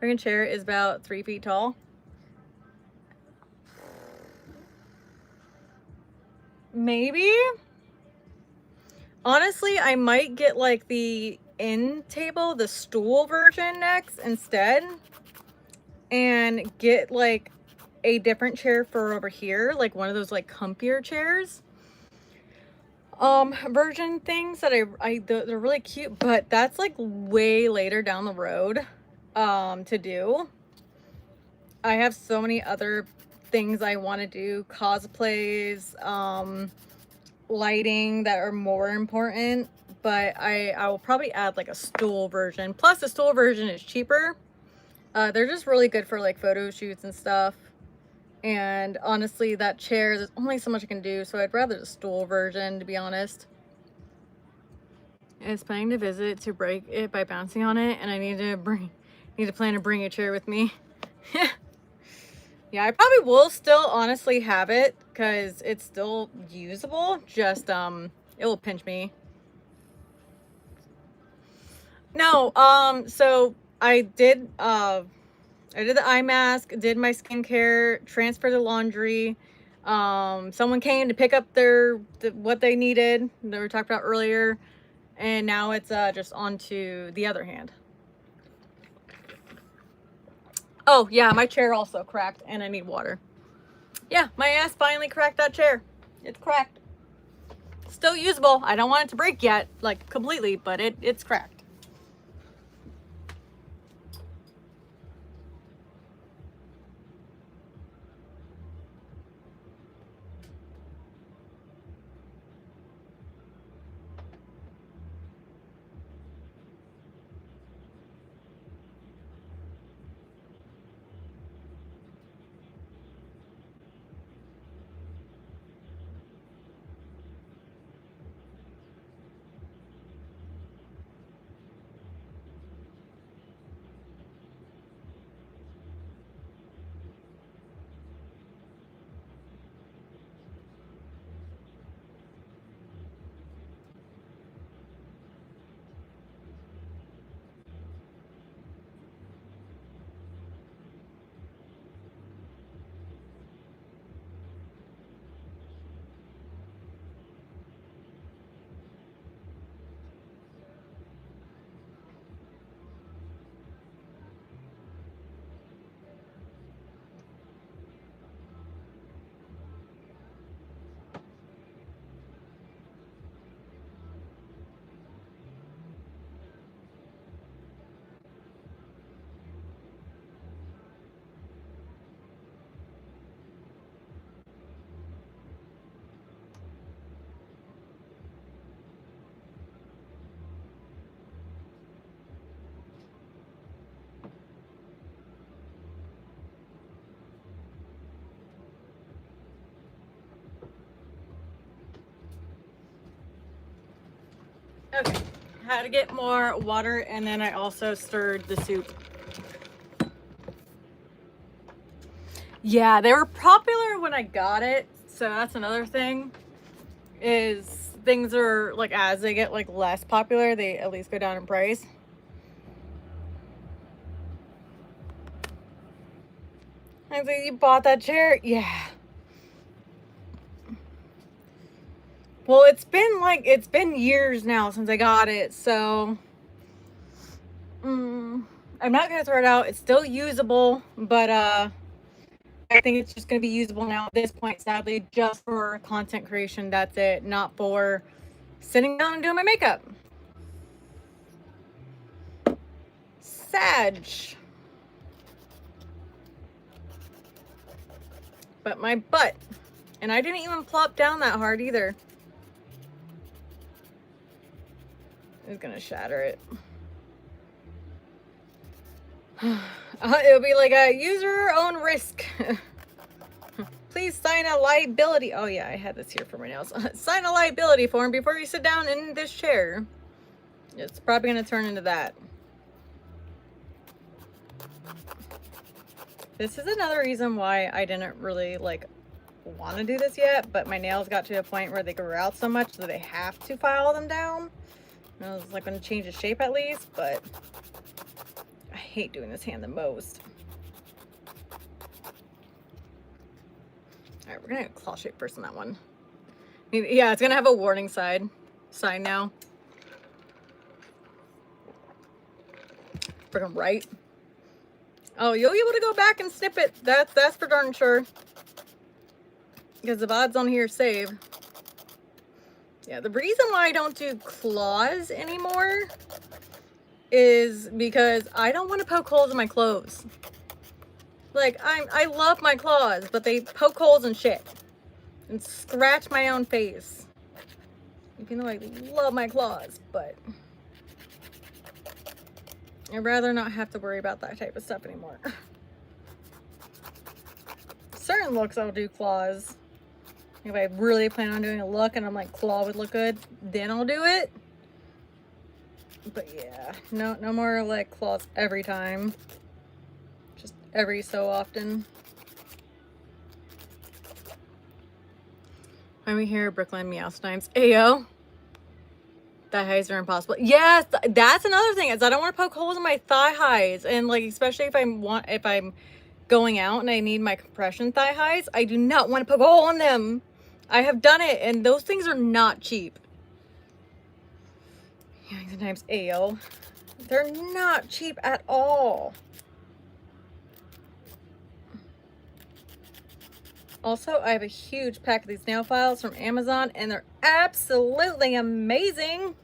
Freaking chair is about 3 feet tall. Maybe. Honestly, I might get like the end table, the stool version next instead, and get like a different chair for over here, like one of those like comfier chairs version things that they're really cute, but that's like way later down the road to do. I have so many other things I want to do, cosplays, lighting that are more important, but I will probably add like a stool version. Plus the stool version is cheaper. They're just really good for like photo shoots and stuff. And honestly, that chair, there's only so much I can do, so I'd rather the stool version, to be honest. It's planning to visit to break it by bouncing on it, and I need to plan to bring a chair with me. Yeah, I probably will still honestly have it because it's still usable. Just it will pinch me. No, so I did the eye mask, did my skincare, transferred the laundry. Someone came to pick up what they needed that we talked about earlier, and now it's just onto the other hand. Oh yeah, my chair also cracked and I need water. Yeah, my ass finally cracked that chair. It's cracked. Still usable. I don't want it to break yet, like completely, but it's cracked. Okay, had to get more water, and then I also stirred the soup. Yeah, they were popular when I got it, so that's another thing, is things are like, as they get like less popular, they at least go down in price. I was like, you bought that chair? Yeah. Well, it's been years now since I got it, so I'm not gonna throw it out. It's still usable, but I think it's just gonna be usable now at this point, sadly, just for content creation. That's it, not for sitting down and doing my makeup. Sad. But my butt, and I didn't even plop down that hard either. It's gonna shatter it. It'll be like a user own risk. Please sign a liability. Oh yeah, I had this here for my nails. Sign a liability form before you sit down in this chair. It's probably going to turn into that. This is another reason why I didn't really like want to do this yet, but my nails got to a point where they grew out so much that they have to file them down. And I was like going to change the shape at least, but I hate doing this hand the most. All right, we're going to claw shape first on that one. Yeah, it's going to have a warning sign now. Freaking right. Oh, you'll be able to go back and snip it. That's for darn sure. Because the VODs on here save. Yeah, the reason why I don't do claws anymore is because I don't want to poke holes in my clothes. Like, I love my claws, but they poke holes in shit. And scratch my own face. Even though I love my claws, but I'd rather not have to worry about that type of stuff anymore. Certain looks I'll do claws. If I really plan on doing a look and I'm like, claw would look good, then I'll do it. But yeah, no more like claws every time. Just every so often. When we hear Brooklyn meow times, ayo. Thigh highs are impossible. Yes, that's another thing is I don't want to poke holes in my thigh highs, and like especially if I'm going out and I need my compression thigh highs, I do not want to poke a hole in them. I have done it, and those things are not cheap. Yeah, sometimes ayo. They're not cheap at all. Also, I have a huge pack of these nail files from Amazon, and they're absolutely amazing.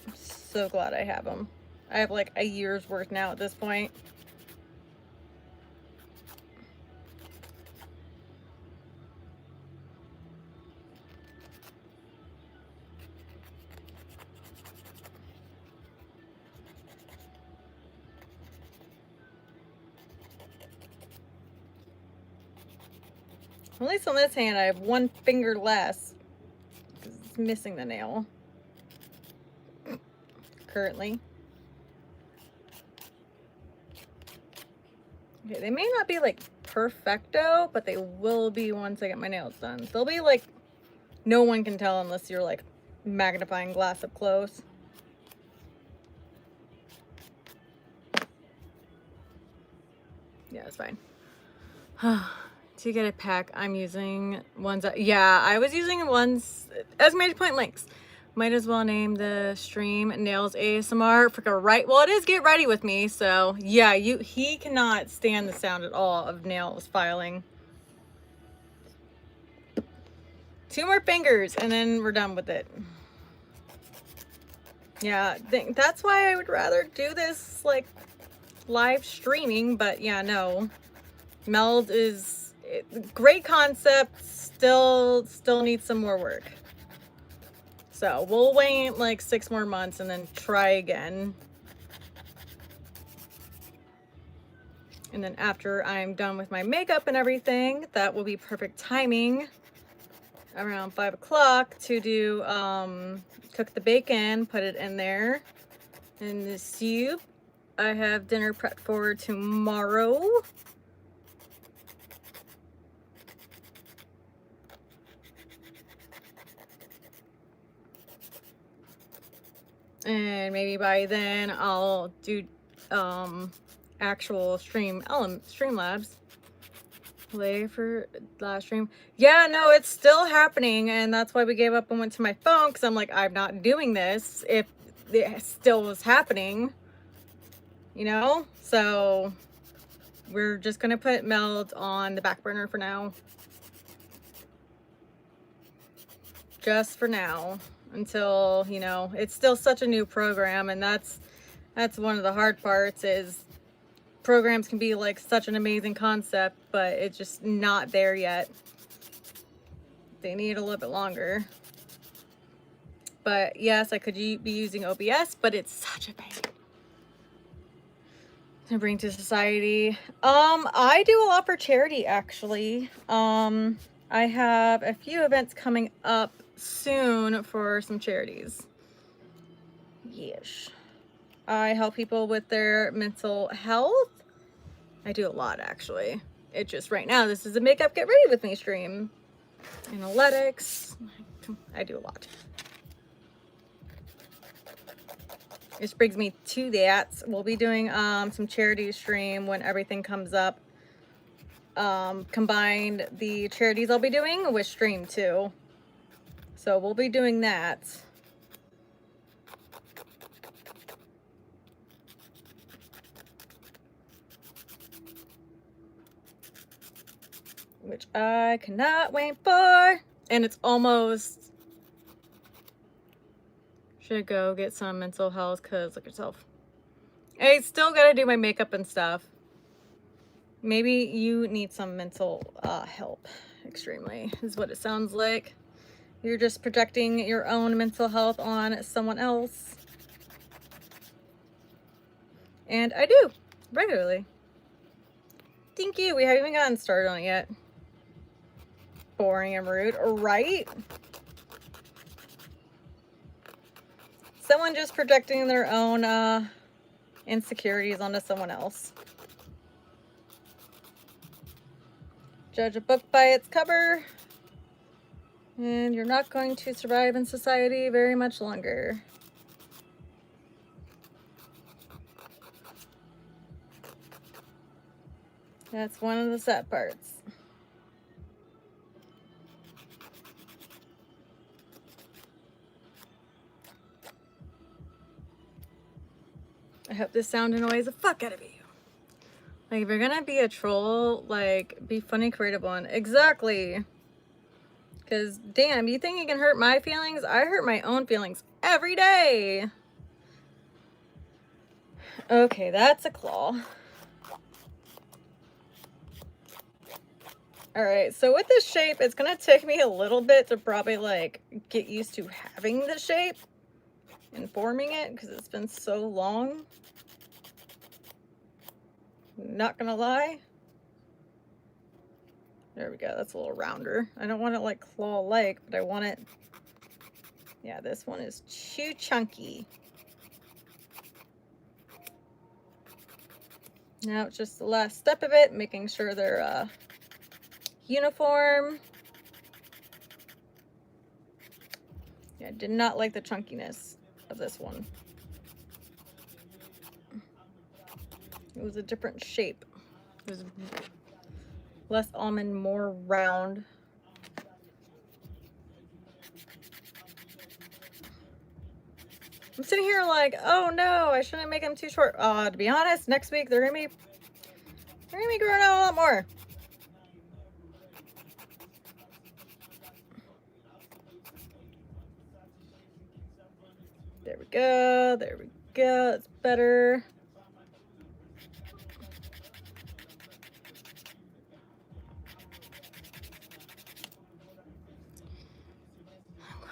I'm so glad I have them. I have like a year's worth now at this point. At least on this hand, I have one finger less. It's missing the nail. Currently. Okay, they may not be like perfecto, but they will be once I get my nails done. They'll be like, no one can tell unless you're like magnifying glass up close. Yeah, it's fine. To get a pack, I'm using ones that, yeah, I was using ones as major point links. Might as well name the stream Nails ASMR. Freaking right. Well, it is Get Ready With Me, so yeah, he cannot stand the sound at all of nails filing. 2 more fingers and then we're done with it. Yeah, that's why I would rather do this like live streaming, but yeah, no. Meld is great concept, still needs some more work. So we'll wait like 6 more months and then try again. And then after I'm done with my makeup and everything, that will be perfect timing around 5 o'clock to do cook the bacon, put it in there in the soup. I have dinner prepped for tomorrow. And maybe by then I'll do actual Streamlabs play for last stream. Yeah, no, it's still happening, and that's why we gave up and went to my phone, because I'm like, I'm not doing this if it still was happening, you know. So we're just gonna put Meld on the back burner for now, just for now, until, you know, it's still such a new program. And that's one of the hard parts, is programs can be like such an amazing concept, but it's just not there yet. They need a little bit longer. But yes, I could be using OBS, but it's such a pain. to bring to society. I do a lot for charity, actually. I have a few events coming up soon for some charities. Yes. I help people with their mental health. I do a lot, actually. It just right now, this is a makeup get ready with me stream. Analytics. I do a lot. Which brings me to that. We'll be doing some charity stream when everything comes up. Combined the charities I'll be doing with stream too. So we'll be doing that. Which I cannot wait for. And it's almost... Should go get some mental health because look at yourself. I still gotta do my makeup and stuff. Maybe you need some mental help. Extremely is what it sounds like. You're just projecting your own mental health on someone else. And I do regularly. Thank you. We haven't even gotten started on it yet. Boring and rude, right? Someone just projecting their own insecurities onto someone else. Judge a book by its cover, and you're not going to survive in society very much longer. That's one of the sad parts. I hope this sound annoys the fuck out of you. Like, if you're gonna be a troll, like, be funny, creative one. Exactly. Because, damn, you think you can hurt my feelings? I hurt my own feelings every day. Okay, that's a claw. Alright, so with this shape, it's gonna take me a little bit to probably, like, get used to having the shape and forming it, because it's been so long. Not gonna lie. There we go. That's a little rounder. I don't want it like claw-like, but I want it... Yeah, this one is too chunky. Now it's just the last step of it, making sure they're uniform. Yeah, I did not like the chunkiness of this one. It was a different shape. It was less almond, more round. I'm sitting here like, oh no, I shouldn't make them too short. To be honest, next week they're gonna be growing out a lot more. There we go. There we go. It's better.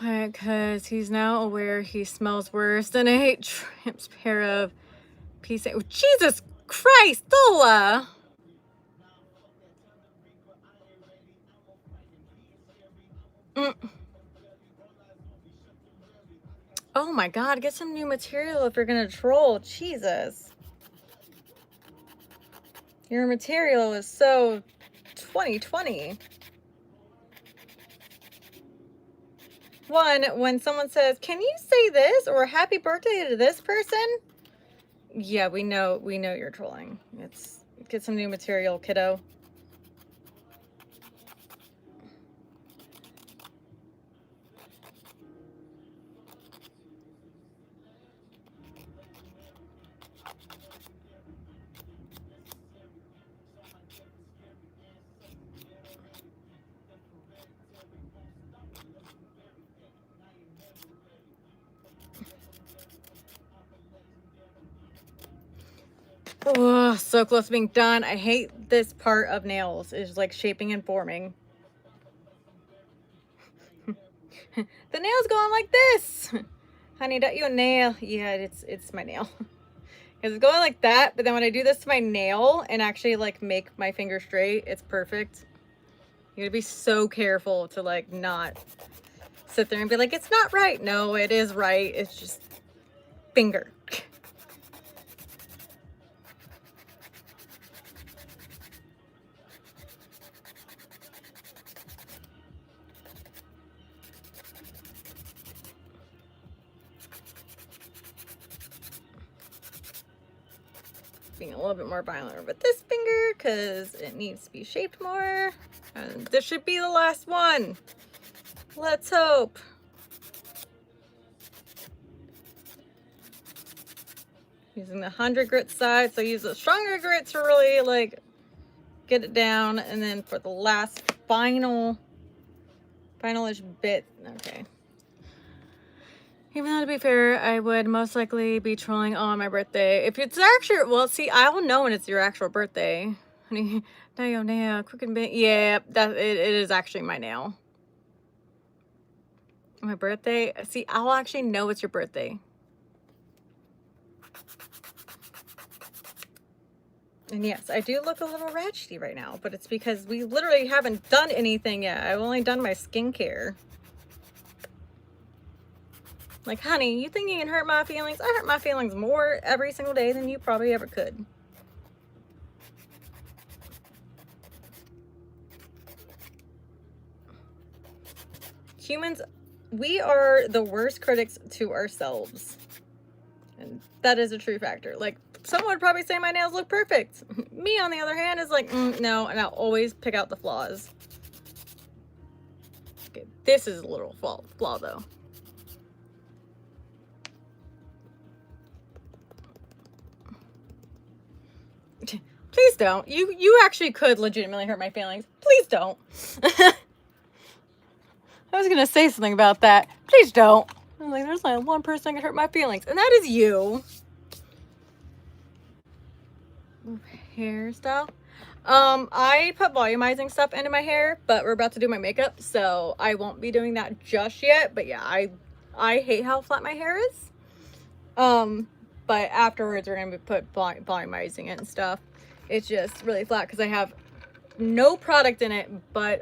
Because he's now aware he smells worse than a tramp's pair of peace. Oh, Jesus Christ, Dola! Oh my God, get some new material if you're gonna troll. Jesus. Your material is so 2020. One, when someone says, can you say this or happy birthday to this person? Yeah, we know you're trolling. Get some new material, kiddo. Oh, so close to being done. I hate this part of nails. Is like shaping and forming. The nail's going like this. Honey, don't you a nail? Yeah, it's my nail. Because it's going like that, but then when I do this to my nail and actually like make my finger straight, it's perfect. You gotta be so careful to like not sit there and be like, it's not right. No, it is right. It's just finger. Being a little bit more violent with this finger because it needs to be shaped more. And this should be the last one. Let's hope. Using the 100 grit side, so use the stronger grit to really like get it down, and then for the last finalish bit, okay. Even though, to be fair, I would most likely be trolling on my birthday. If it's actually, well, see, I will know when it's your actual birthday. Nail, quick and bit. Yeah, that it is actually my nail. My birthday. See, I'll actually know it's your birthday. And yes, I do look a little ratchety right now, but it's because we literally haven't done anything yet. I've only done my skincare. Like, honey, you think you can hurt my feelings? I hurt my feelings more every single day than you probably ever could. Humans, we are the worst critics to ourselves. And that is a true factor. Like, someone would probably say my nails look perfect. Me, on the other hand, is like, no, and I'll always pick out the flaws. Okay, this is a little flaw though. Please don't. You actually could legitimately hurt my feelings. Please don't. I was gonna say something about that. Please don't. I'm like, there's only one person that can hurt my feelings, and that is you. Hairstyle. I put volumizing stuff into my hair, but we're about to do my makeup, so I won't be doing that just yet. But yeah, I hate how flat my hair is. But afterwards we're gonna put volumizing it and stuff. It's just really flat because I have no product in it but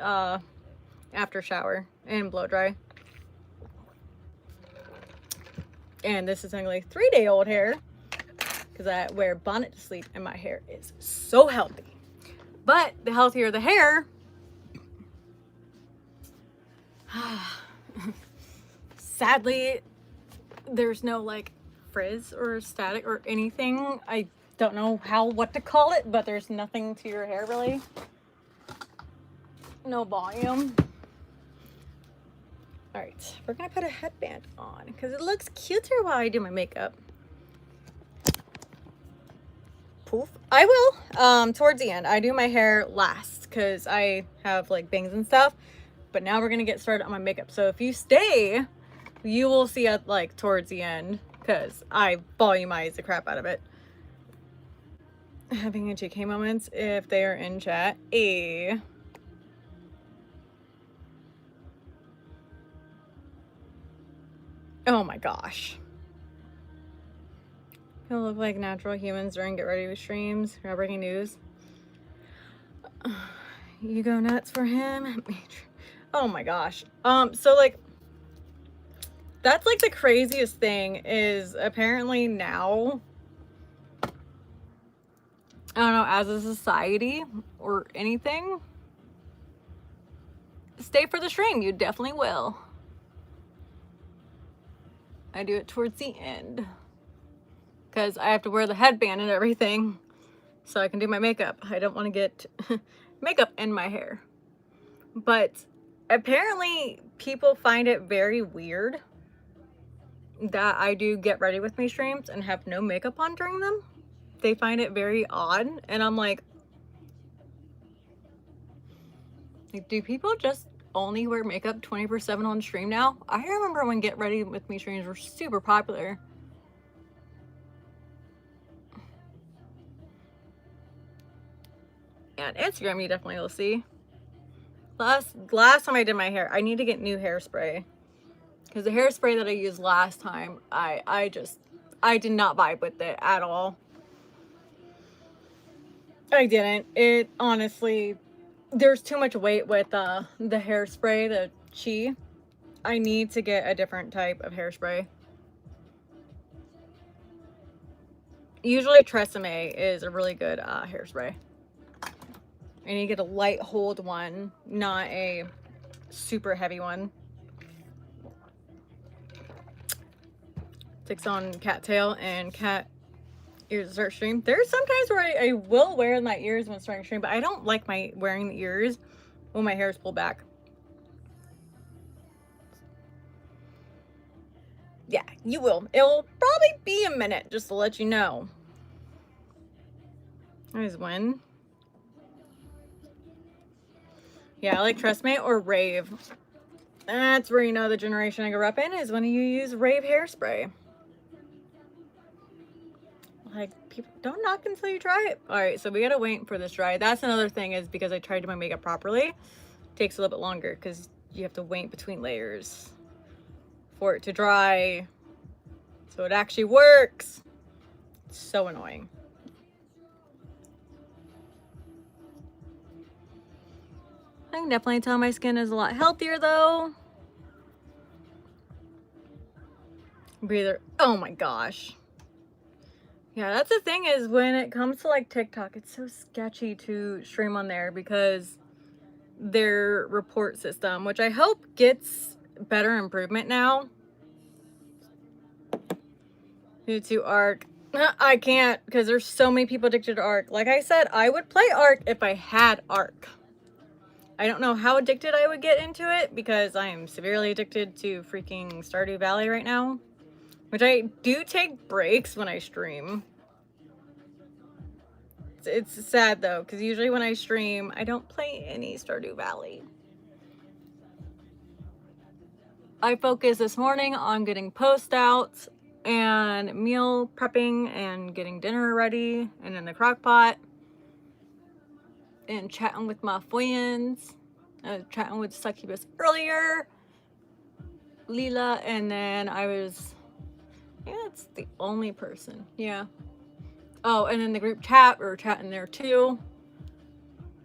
after shower and blow dry. And this is only 3-day-old hair because I wear a bonnet to sleep and my hair is so healthy. But the healthier the hair, sadly, there's no like frizz or static or anything. I don't know what to call it, but there's nothing to your hair really. No volume. All right, we're gonna put a headband on because it looks cuter while I do my makeup. Poof. I will towards the end. I do my hair last because I have like bangs and stuff, but now we're gonna get started on my makeup. So if you stay, you will see it like towards the end because I volumize the crap out of it. Having a JK moments if they are in chat. Oh my gosh. People look like natural humans during Get Ready with streams. Breaking news. You go nuts for him. Oh my gosh. So like that's like the craziest thing is apparently now, I don't know, as a society or anything, stay for the stream. You definitely will. I do it towards the end because I have to wear the headband and everything so I can do my makeup. I don't want to get makeup in my hair. But apparently people find it very weird that I do Get Ready With Me streams and have no makeup on during them. They find it very odd, and I'm like, do people just only wear makeup 24/7 on stream now? I remember when Get Ready With Me streams were super popular. And Instagram you definitely will see. Last time I did my hair, I need to get new hairspray. Because the hairspray that I used last time, I did not vibe with it at all. I didn't. It honestly, there's too much weight with the hairspray, the Chi. I need to get a different type of hairspray. Usually Tresemme is a really good hairspray. I need to get a light hold one, not a super heavy one. Takes on cattail and cat ears to start stream. There's sometimes where I will wear my ears when starting stream, but I don't like my wearing the ears when my hair is pulled back. Yeah, you will. It'll probably be a minute just to let you know. There's one. Yeah, I like Tresemme or Rave. That's where you know the generation I grew up in is when you use Rave hairspray. Like, people don't knock until you try it. All right, so we gotta wait for this dry. That's another thing, is because I tried to do my makeup properly, it takes a little bit longer because you have to wait between layers for it to dry, so it actually works. It's so annoying. I can definitely tell my skin is a lot healthier though. Breather. Oh my gosh. Yeah, that's the thing, is when it comes to like TikTok, it's so sketchy to stream on there because their report system, which I hope gets better improvement now. Due to Arc. I can't, because there's so many people addicted to Arc. Like I said, I would play Arc if I had Arc. I don't know how addicted I would get into it because I am severely addicted to freaking Stardew Valley right now. Which I do take breaks when I stream. It's sad though, because usually when I stream, I don't play any Stardew Valley. I focused this morning on getting post outs and meal prepping and getting dinner ready and in the crock pot and chatting with my friends. I was chatting with Succubus earlier, Leela, and then I was, yeah, it's the only person, yeah. Oh, and in the group chat, we were chatting there too.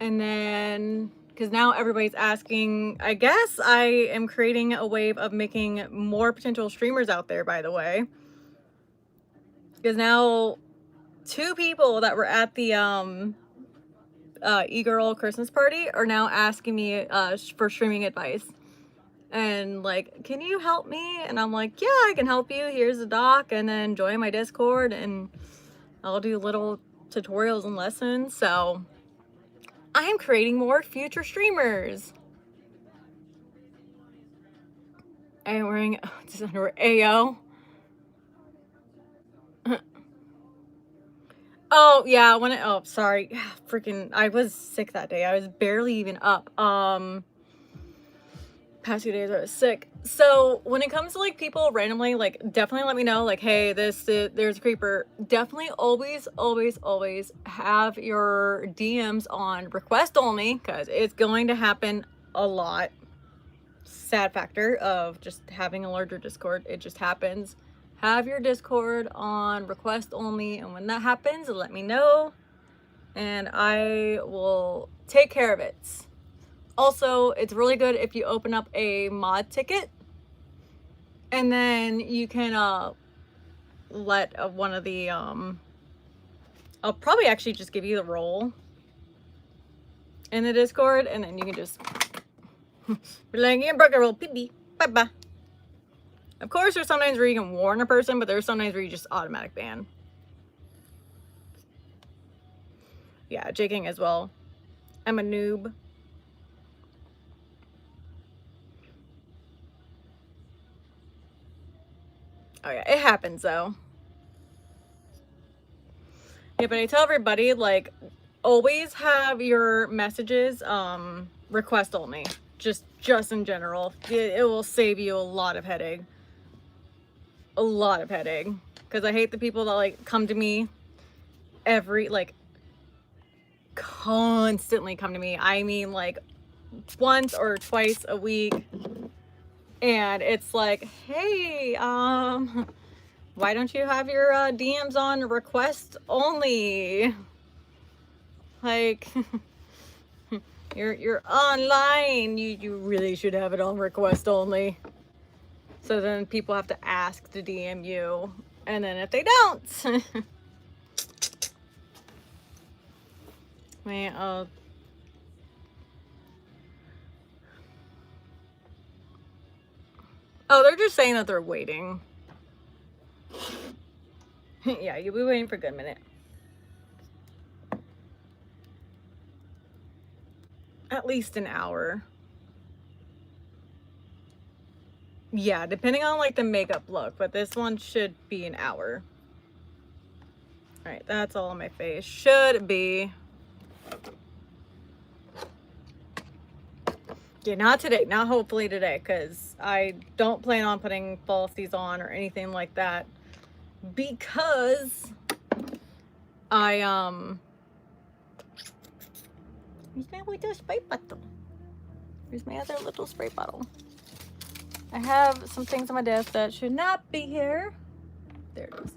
And then, because now everybody's asking, I guess I am creating a wave of making more potential streamers out there, by the way. Because now 2 people that were at the e-girl Christmas party are now asking me for streaming advice. And like, can you help me? And I'm like, yeah, I can help you. Here's the doc, and then join my Discord and I'll do little tutorials and lessons. So I'm creating more future streamers. I am wearing this underwear. Ayo. Oh yeah, oh sorry. Freaking, I was sick that day. I was barely even up. Past 2 days I was sick. So when it comes to like people randomly, like definitely let me know, like, hey, there's a creeper. Definitely always have your DMs on request only, because it's going to happen a lot. Sad factor of just having a larger Discord, it just happens. Have your Discord on request only, and when that happens, let me know and I will take care of it. Also, it's really good if you open up a mod ticket and then you can let one of the I'll probably actually just give you the role in the Discord, and then you can just be like, yeah, broke a roll, pee, bye. Of course, there's sometimes where you can warn a person, but there's sometimes where you just automatic ban. Yeah, jigging as well. I'm a noob. Oh yeah, it happens though. Yeah, but I tell everybody, like, always have your messages request only. Just in general. It will save you a lot of headache. A lot of headache. Because I hate the people that like come to me constantly come to me. I mean, like once or twice a week. And it's like, hey, why don't you have your DMs on request only? Like, you're online. You really should have it on request only. So then people have to ask to DM you. And then if they don't, man, oh, they're just saying that they're waiting. Yeah, you'll be waiting for a good minute. At least an hour. Yeah, depending on like the makeup look, but this one should be an hour. All right, that's all on my face. Should be. Yeah, not today. Not hopefully today, because I don't plan on putting falsies on or anything like that. Because where's my little spray bottle? Where's my other little spray bottle? I have some things on my desk that should not be here. There it is.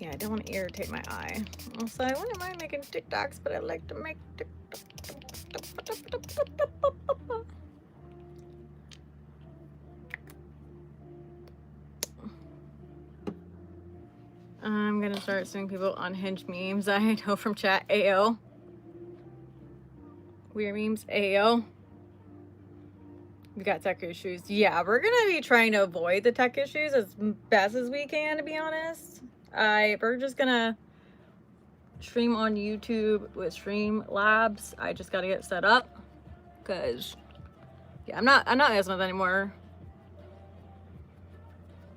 Yeah, I don't want to irritate my eye. Also, I wouldn't mind making TikToks, but I like to make I'm gonna start seeing people unhinged memes. I know from chat. AO. Weird memes. AO. We got tech issues. Yeah, we're gonna be trying to avoid the tech issues as best as we can, to be honest. We're just gonna stream on YouTube with Streamlabs. I just gotta get set up because yeah, I'm not messing with anymore.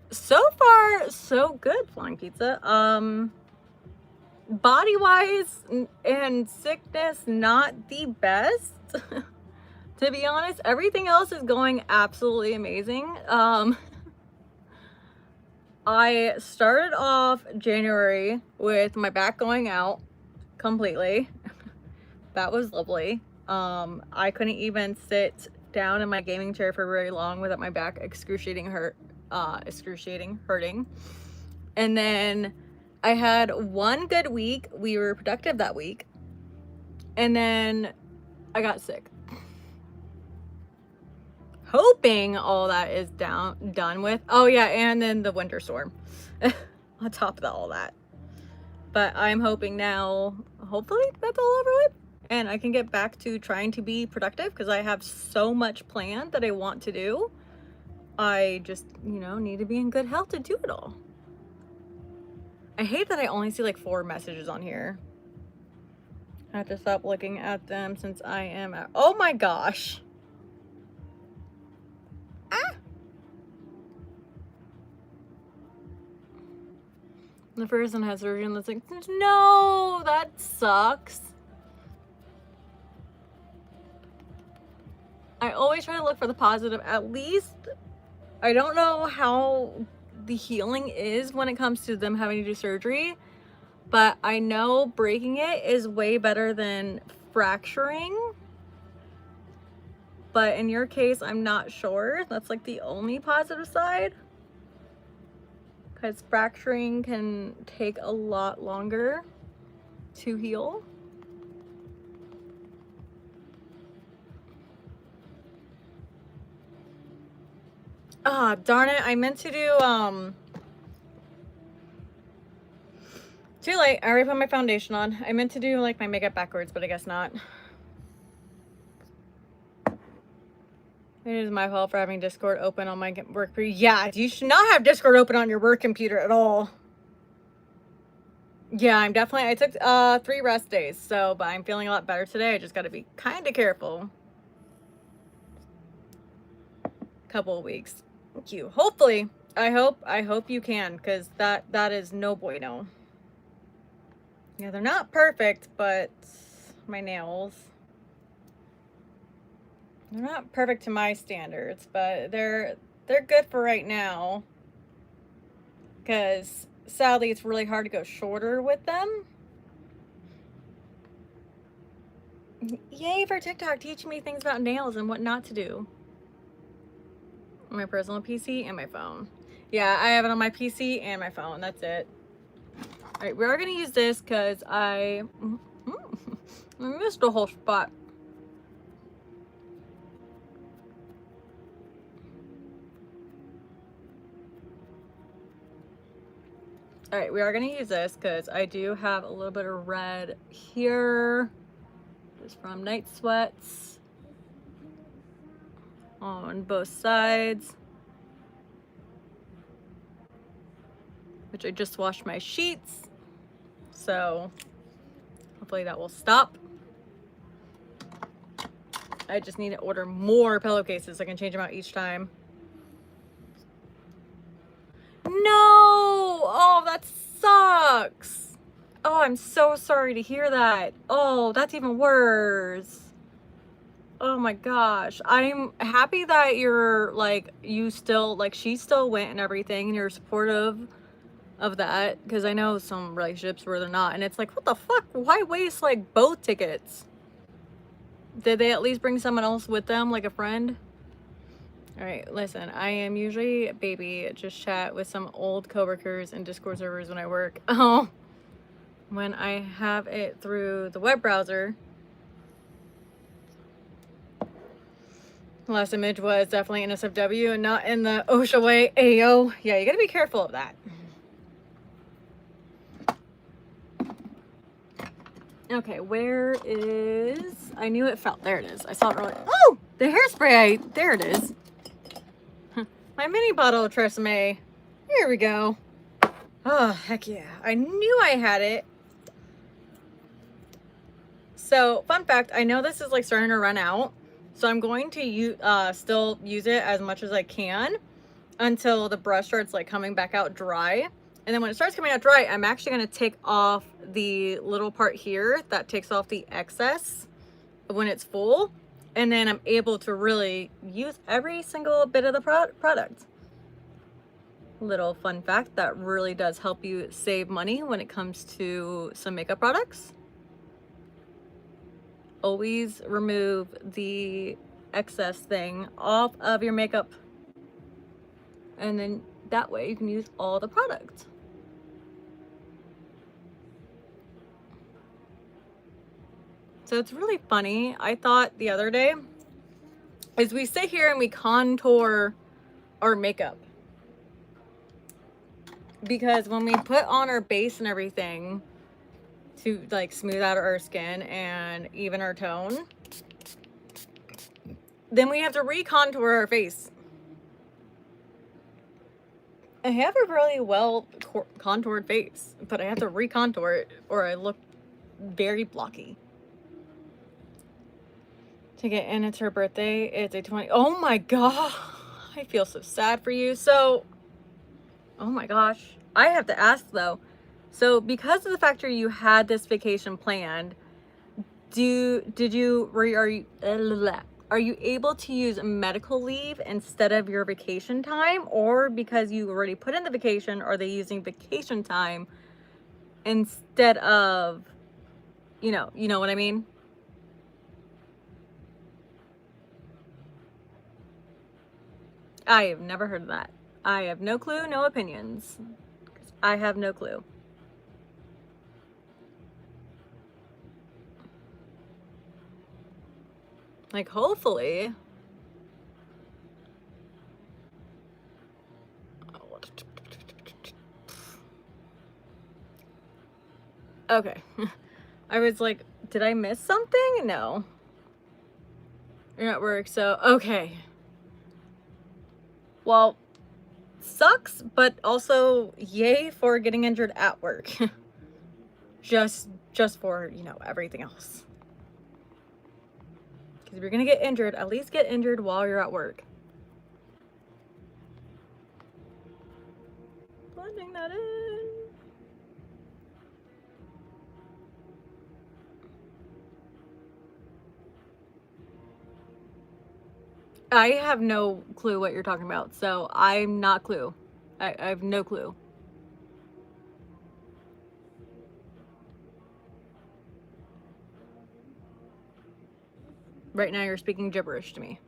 So far, so good, Flying Pizza. Body wise and sickness, not the best. To be honest, everything else is going absolutely amazing. I started off January with my back going out completely. That was lovely. I couldn't even sit down in my gaming chair for very long without my back excruciating hurting. And then I had one good week. We were productive that week. And then I got sick. Hoping all that is done with. Oh yeah, and then the winter storm on top of all that. But I'm hoping now, hopefully that's all over with and I can get back to trying to be productive because I have so much planned that I want to do. I just, you know, need to be in good health to do it all. I hate that I only see like 4 messages on here. I have to stop looking at them since I am at, oh my gosh. The person has surgery and it's like, no, that sucks. I always try to look for the positive. At least, I don't know how the healing is when it comes to them having to do surgery, but I know breaking it is way better than fracturing. But in your case, I'm not sure. That's like the only positive side. Because fracturing can take a lot longer to heal. Ah, darn it. I meant to do, too late. I already put my foundation on. I meant to do like my makeup backwards, but I guess not. It is my fault for having Discord open on my work computer. Yeah, you should not have Discord open on your work computer at all. Yeah, I took 3 rest days, so, but I'm feeling a lot better today. I just gotta be kind of careful. Couple of weeks. Thank you. Hopefully, I hope you can, because that is no bueno. Yeah, they're not perfect, but my nails. They're not perfect to my standards, but they're good for right now. Because sadly, it's really hard to go shorter with them. Yay for TikTok teaching me things about nails and what not to do. My personal PC and my phone. Yeah, I have it on my PC and my phone. That's it. All right, we are gonna use this because I missed a whole spot. All right, we are gonna use this because I do have a little bit of red here. It's from Night Sweats on both sides, which I just washed my sheets, so hopefully that will stop. I just need to order more pillowcases so I can change them out each time. No! Oh, that sucks. Oh, I'm so sorry to hear that. Oh, that's even worse. Oh my gosh. I'm happy that you're like, you still, like, she still went and everything, and you're supportive of that, because I know some relationships where they're not, and it's like, what the fuck? Why waste like both tickets? Did they at least bring someone else with them, like a friend? All right, listen, I am usually a baby, just chat with some old coworkers and Discord servers when I work. Oh, when I have it through the web browser. The last image was definitely NSFW and not in the OSHA way. Ayo. Yeah, you gotta be careful of that. Okay, where is... I knew it fell. There it is. I saw it earlier. Oh! The hairspray! There it is. My mini bottle of Tresemme. Here we go. Oh, heck yeah. I knew I had it. So, fun fact, I know this is like starting to run out. So I'm going to still use it as much as I can until the brush starts like coming back out dry. And then when it starts coming out dry, I'm actually going to take off the little part here that takes off the excess when it's full. And then I'm able to really use every single bit of the product. Little fun fact, that really does help you save money when it comes to some makeup products. Always remove the excess thing off of your makeup, and then that way you can use all the product. So it's really funny. I thought the other day, is we sit here and we contour our makeup, because when we put on our base and everything to like smooth out our skin and even our tone, then we have to recontour our face. I have a really well contoured face, but I have to recontour it or I look very blocky. To get in, it's her birthday. It's a 20. Oh my god. I feel so sad for you. So, oh my gosh. I have to ask though. So because of the factor you had this vacation planned, are you able to use medical leave instead of your vacation time, or because you already put in the vacation, are they using vacation time instead of, you know what I mean? I have never heard of that. I have no clue, no opinions. I have no clue. Like, hopefully. Okay. I was like, did I miss something? No. You're at work, so okay. Well, sucks, but also yay for getting injured at work. just for, everything else. Because if you're gonna get injured, at least get injured while you're at work. Blending that in. I have no clue what you're talking about, so I'm not clue. I have no clue. Right now you're speaking gibberish to me.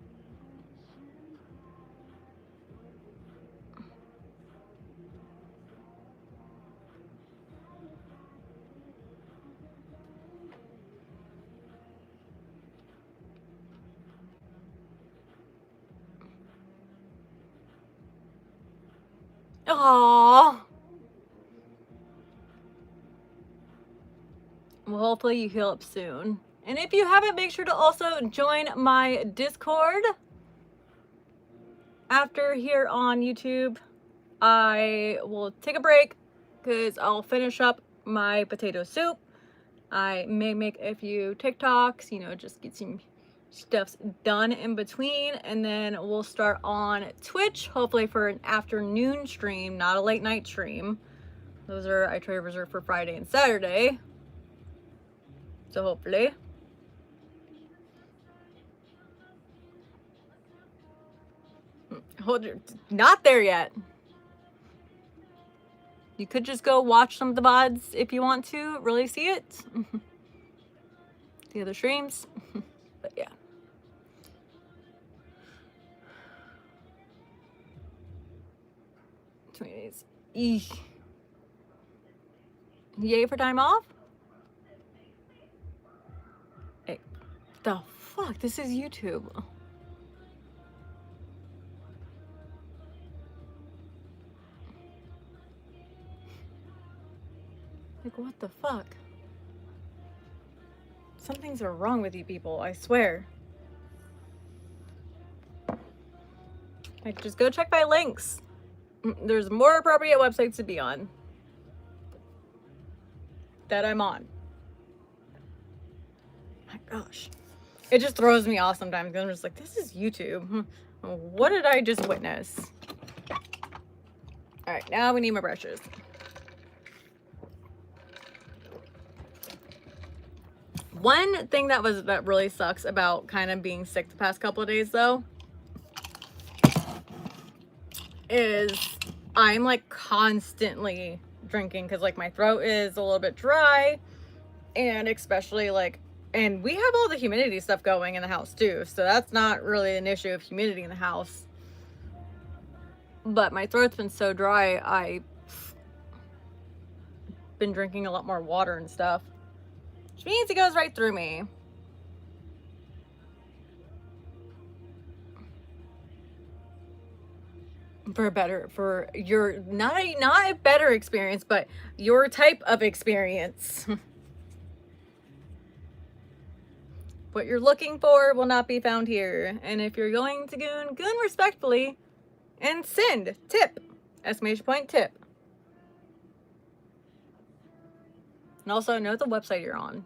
Aww. Well, hopefully you heal up soon. And if you haven't, make sure to also join my Discord. After here on YouTube, I will take a break because I'll finish up my potato soup. I may make a few TikToks, you know, just get some stuffs done in between, and then we'll start on Twitch, hopefully for an afternoon stream, not a late night stream. Those are, I try to reserve for Friday and Saturday. So hopefully. Hold your, not there yet. You could just go watch some of the VODs if you want to really see it. The other streams. But yeah. days. Eesh. Yay for time off? Hey, the fuck? This is YouTube. Like, what the fuck? Some things are wrong with you people, I swear. Like, just go check my links. There's more appropriate websites to be on. That I'm on. My gosh. It just throws me off sometimes because I'm just like, this is YouTube. What did I just witness? Alright, now we need my brushes. One thing that really sucks about kind of being sick the past couple of days though is I'm like constantly drinking because like my throat is a little bit dry, and especially like, and we have all the humidity stuff going in the house too, so that's not really an issue of humidity in the house, but my throat's been so dry I've been drinking a lot more water and stuff, which means it goes right through me. For your not a better experience, but your type of experience. What you're looking for will not be found here. And if you're going to goon respectfully and send tip, exclamation point tip. And also know the website you're on.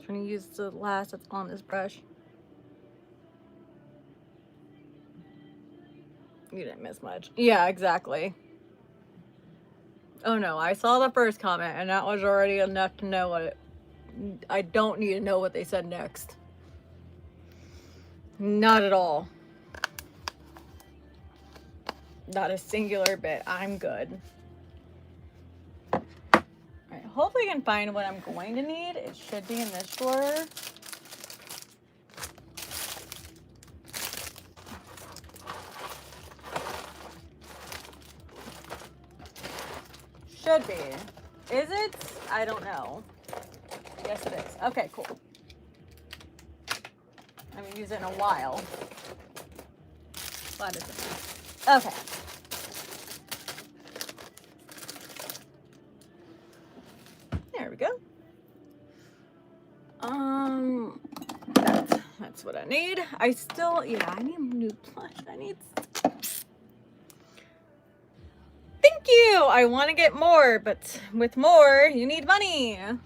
I'm gonna use the last that's on this brush. You didn't miss much. Yeah, exactly. Oh no, I saw the first comment and that was already enough to know what I don't need to know what they said next. Not at all. Not a singular bit. I'm good. Alright, hopefully I can find what I'm going to need. It should be in this drawer. Should be. Is it? I don't know. Yes, it is. Okay, cool. I haven't used it in a while. Glad it's in there. Okay. There we go. That's what I need. I need a new plush. Thank you! I want to get more, but with more, you need money. And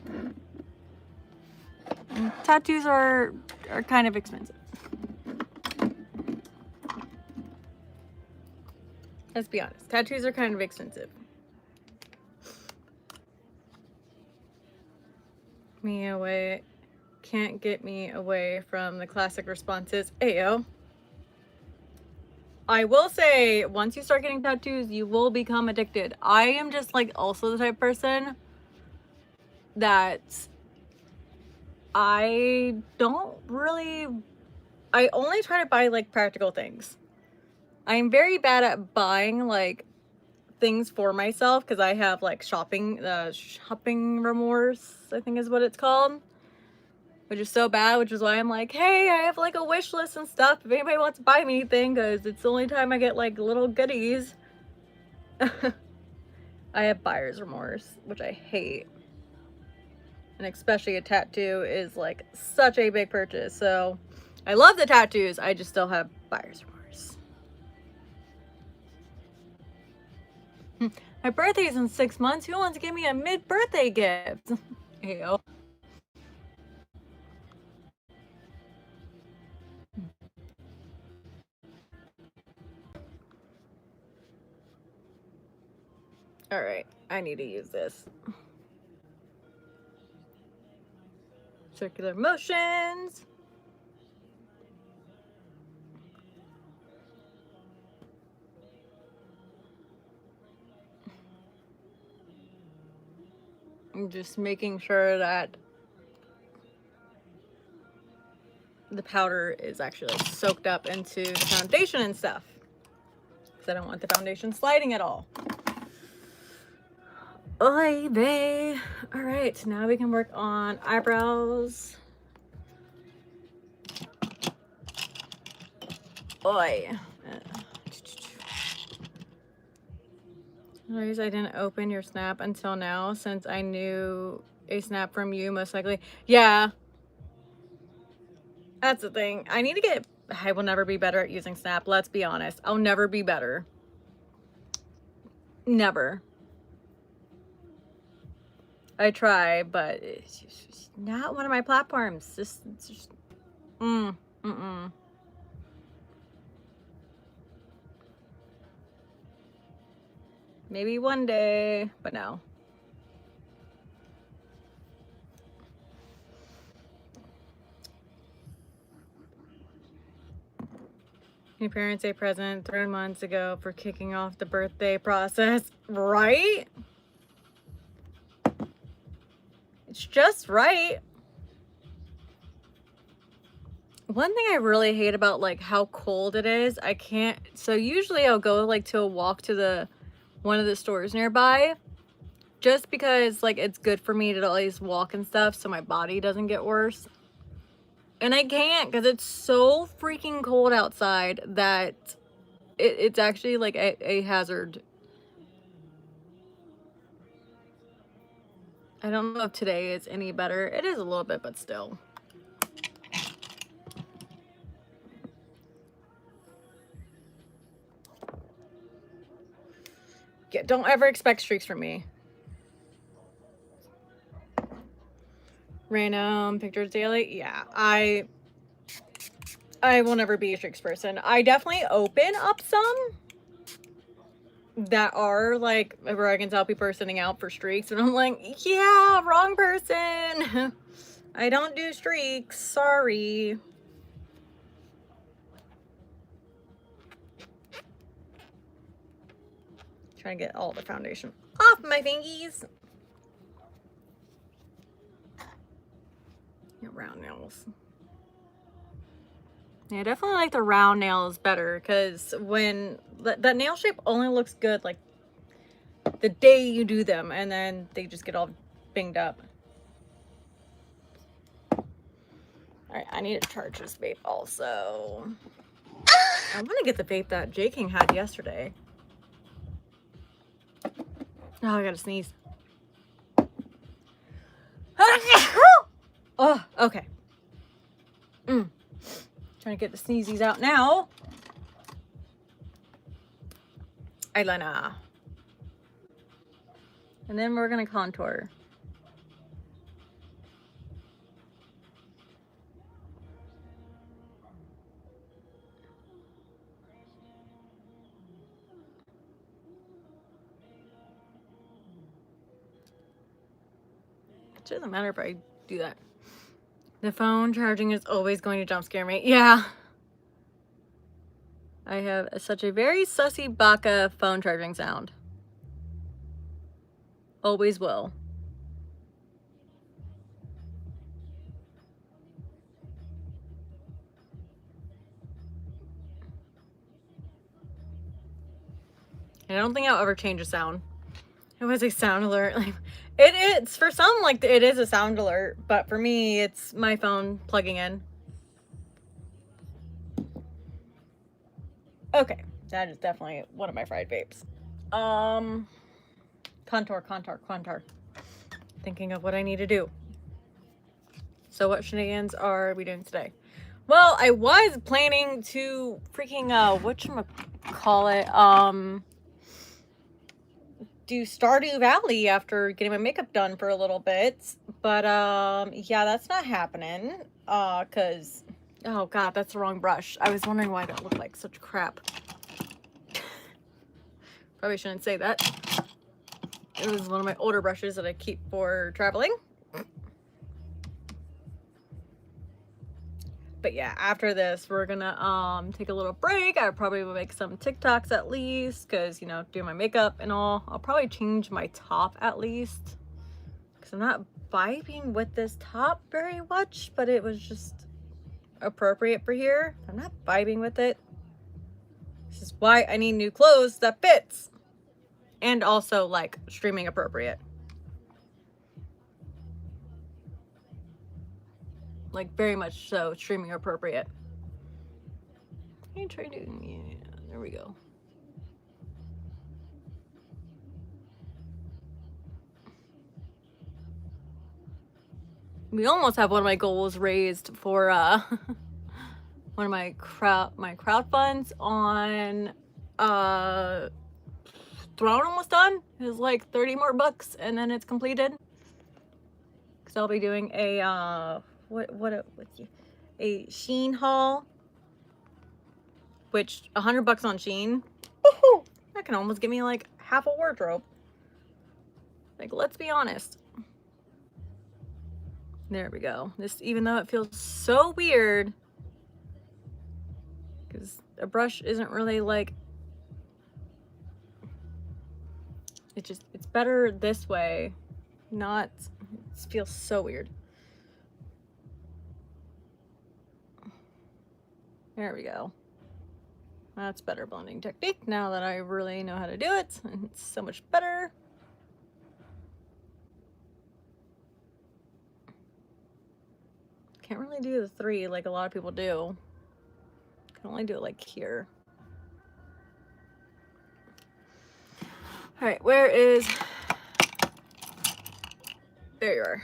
tattoos are kind of expensive. Let's be honest. Tattoos are kind of expensive. Can't get me away from the classic responses. Ayo. I will say, once you start getting tattoos, you will become addicted. I am just like also the type of person that I only try to buy like practical things. I'm very bad at buying like things for myself because I have like shopping remorse, I think is what it's called, which is so bad, which is why I'm like, hey, I have like a wish list and stuff if anybody wants to buy me anything, because it's the only time I get like little goodies. I have buyer's remorse, which I hate, and especially a tattoo is like such a big purchase. So I love the tattoos, I just still have buyer's remorse. My birthday is in 6 months. Who wants to give me a mid-birthday gift? Ew. All right, I need to use this. Circular motions. I'm just making sure that the powder is actually like soaked up into the foundation and stuff, because I don't want the foundation sliding at all. Oy vey. All right, now we can work on eyebrows. Oy. I didn't open your snap until now, since I knew a snap from you most likely. Yeah, that's the thing. I need to get, I will never be better at using snap. Let's be honest. I'll never be better. Never. I try, but it's just not one of my platforms. It's just maybe one day, but no. Your parents a present 3 months ago for kicking off the birthday process, right? It's just right. One thing I really hate about like how cold it is, I can't, so usually I'll go like to a walk to one of the stores nearby, just because like it's good for me to at least walk and stuff so my body doesn't get worse. And I can't, because it's so freaking cold outside that it's actually like a hazard. I don't know if today is any better. It is a little bit, but still. Yeah, don't ever expect streaks from me. Random pictures daily. Yeah, I will never be a streaks person. I definitely open up some that are like where I can tell people are sending out for streaks, and I'm like, yeah, wrong person. I don't do streaks. Sorry. Trying to get all the foundation off my fingies. Yeah, round nails. Yeah, I definitely like the round nails better, because when that nail shape only looks good like the day you do them, and then they just get all binged up. All right, I need to charge this vape also. I want to get the vape that J King had yesterday. Oh, I gotta sneeze. Oh, okay. Trying to get the sneezies out now. Eyeliner. And then we're gonna contour. It doesn't matter if I do that. The phone charging is always going to jump scare me. Yeah. I have such a very sussy baka phone charging sound. Always will. I don't think I'll ever change a sound. It was a sound alert. Like, it's for some, like, it is a sound alert, but for me, it's my phone plugging in. Okay, that is definitely one of my fried vapes. Contour. Thinking of what I need to do. So what shenanigans are we doing today? Well, I was planning to freaking whatchamacallit, do Stardew Valley after getting my makeup done for a little bit, but yeah, that's not happening. Cause oh god, that's the wrong brush. I was wondering why that looked like such crap. Probably shouldn't say that. It was one of my older brushes that I keep for traveling. But yeah, after this, we're gonna take a little break. I probably will make some TikToks at least, because, you know, do my makeup and all. I'll probably change my top at least, because I'm not vibing with this top very much, but it was just appropriate for here. I'm not vibing with it. This is why I need new clothes that fits, and also like streaming appropriate. Like very much so streaming appropriate. Let me try doing, yeah, there we go. We almost have one of my goals raised for one of my crowd funds on Throne almost done. It's like 30 more bucks and then it's completed. Cause I'll be doing a a Shein haul, which 100 bucks on Shein. Woohoo! That can almost give me like half a wardrobe. Like, let's be honest. There we go. This, even though it feels so weird, because a brush isn't really like, it's better this way. Not, it feels so weird. There we go. That's better blending technique now that I really know how to do it. It's so much better. Can't really do the 3 like a lot of people do. Can only do it like here. All right, where is, there you are.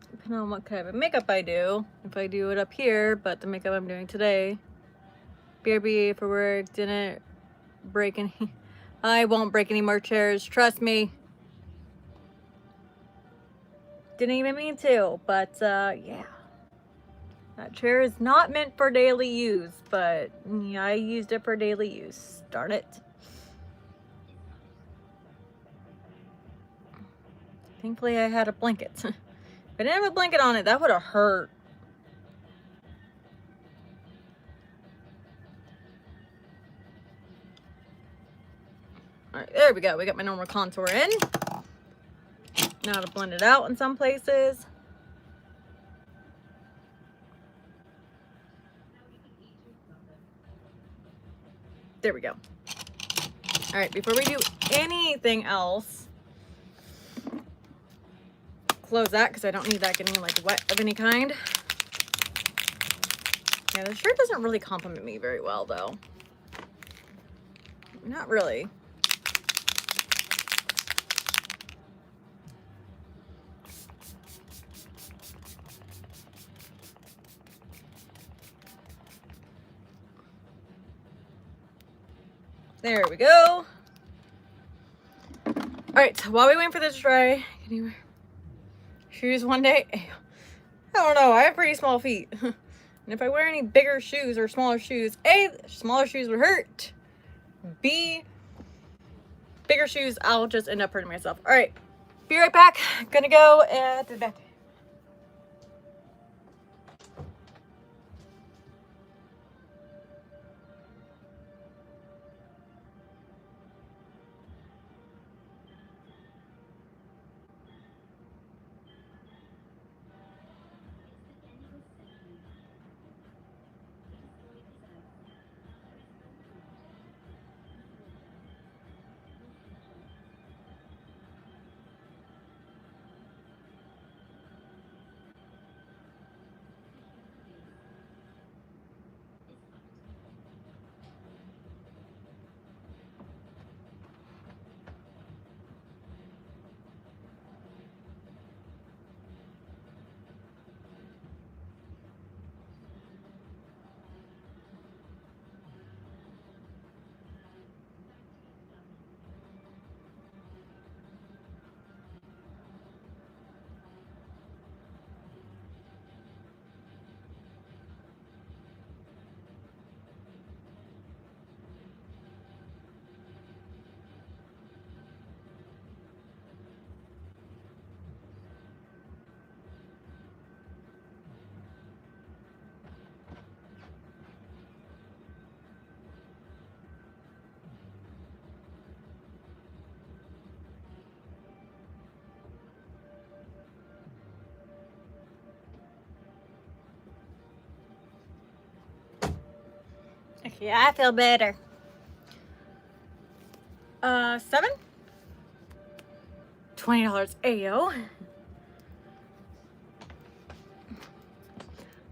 Depending on what kind of makeup I do, if I do it up here, but the makeup I'm doing today, BRB for work, didn't break any, I won't break any more chairs, trust me. Didn't even mean to, but yeah. That chair is not meant for daily use, but yeah, I used it for daily use. Darn it. Thankfully, I had a blanket. If I didn't have a blanket on it, that would have hurt. All right, there we go. We got my normal contour in. Now to blend it out in some places. There we go. All right, before we do anything else, close that because I don't need that getting like wet of any kind. Yeah, the shirt doesn't really compliment me very well though. Not really. There we go. All right, so while we wait for this to dry, can you wear shoes one day? I don't know, I have pretty small feet. And if I wear any bigger shoes or smaller shoes, A, smaller shoes would hurt. B, bigger shoes, I'll just end up hurting myself. All right, be right back. Gonna go to the bathroom. Yeah, I feel better. 7? $20. Ayo.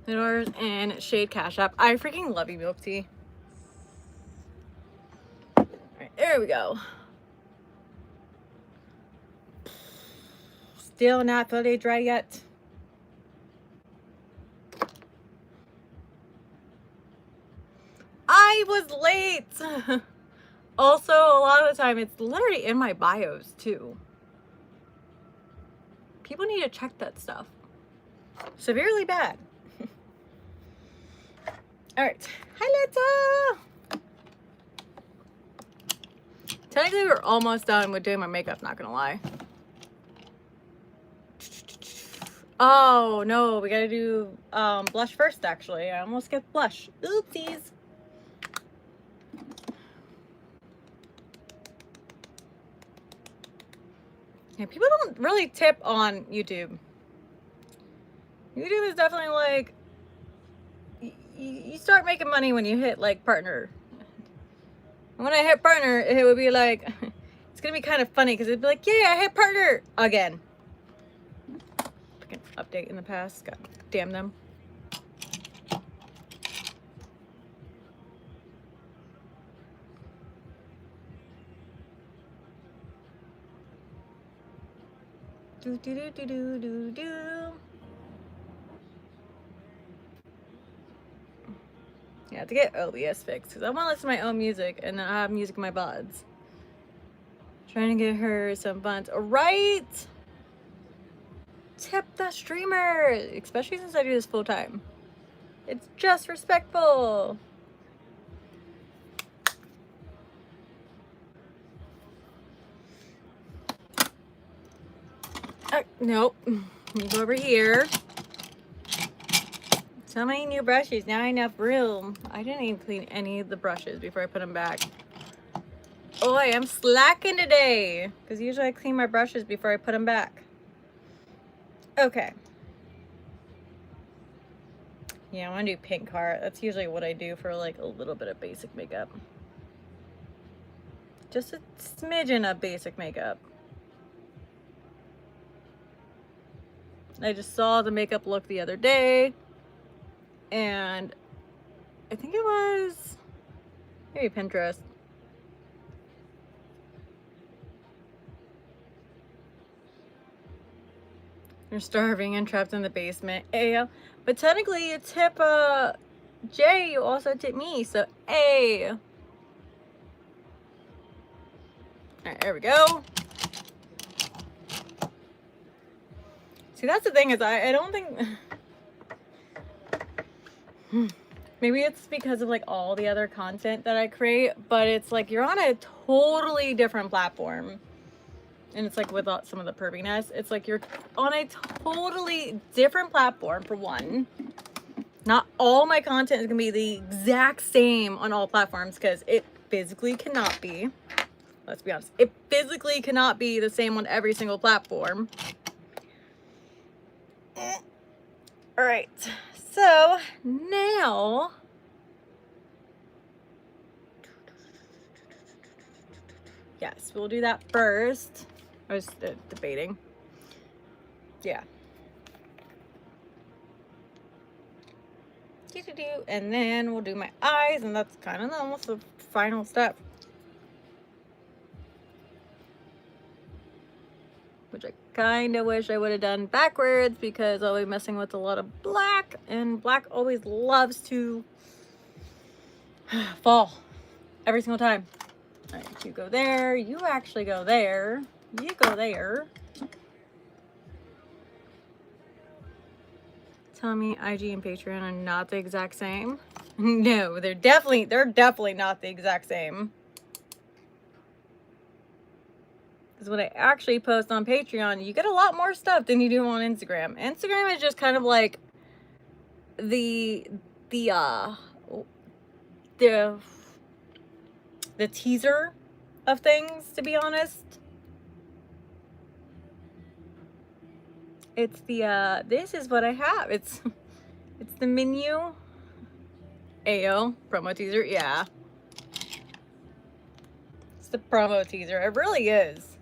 $2 and Shade Cash App. I freaking love you, milk tea. Alright, there we go. Still not fully dry yet. I was late. Also, a lot of the time, it's literally in my bios, too. People need to check that stuff. Severely bad. Alright. Hi, Letta! Technically, we're almost done with doing my makeup, not gonna lie. Oh, no. We gotta do blush first, actually. I almost skipped blush. Oopsies. Yeah, people don't really tip on YouTube. YouTube is definitely like, you start making money when you hit like partner. When I hit partner, it would be like, it's gonna be kind of funny because it'd be like, yeah, I hit partner again. Freaking update in the past, god damn them. Do do do do do do do. Yeah, to get OBS fixed because I want to listen to my own music and then I have music in my buds. Trying to get her some buns. Right? Tip the streamer, especially since I do this full time. It's just respectful. Nope. You go over here. So many new brushes. Now I enough room. I didn't even clean any of the brushes before I put them back. Oh, I am slacking today. Because usually I clean my brushes before I put them back. Okay. Yeah, I want to do pink heart. That's usually what I do for like a little bit of basic makeup. Just a smidgen of basic makeup. I just saw the makeup look the other day. And I think it was maybe Pinterest. You're starving and trapped in the basement. A. But technically you tip Jay, you also tip me, so A. Alright, there we go. See, that's the thing is I don't think maybe it's because of like all the other content that I create, but it's like you're on a totally different platform. And it's like with some of the perviness, it's like you're on a totally different platform for one. Not all my content is gonna be the exact same on all platforms because it physically cannot be. Let's be honest. It physically cannot be the same on every single platform. All right, so now yes, we'll do that first. I was debating. Yeah. And then we'll do my eyes, and that's kind of almost the final step. Which I kind of wish I would have done backwards because I'll be messing with a lot of black, and black always loves to fall every single time. All right, you go there, you actually go there, you go there. Tell me IG and Patreon are not the exact same. No, they're definitely not the exact same. Because when I actually post on Patreon, you get a lot more stuff than you do on Instagram. Instagram is just kind of like the teaser of things, to be honest. It's the this is what I have. It's the menu. Ayo, promo teaser, yeah. It's the promo teaser, it really is.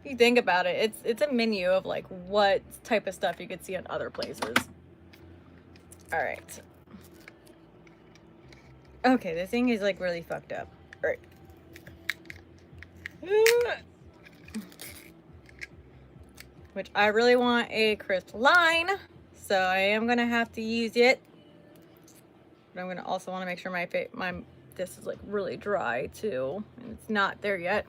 If you think about it, it's a menu of like what type of stuff you could see in other places. All right. Okay, this thing is like really fucked up. All right. Which I really want a crisp line, so I am gonna have to use it. But I'm gonna also want to make sure my this is like really dry too, and it's not there yet.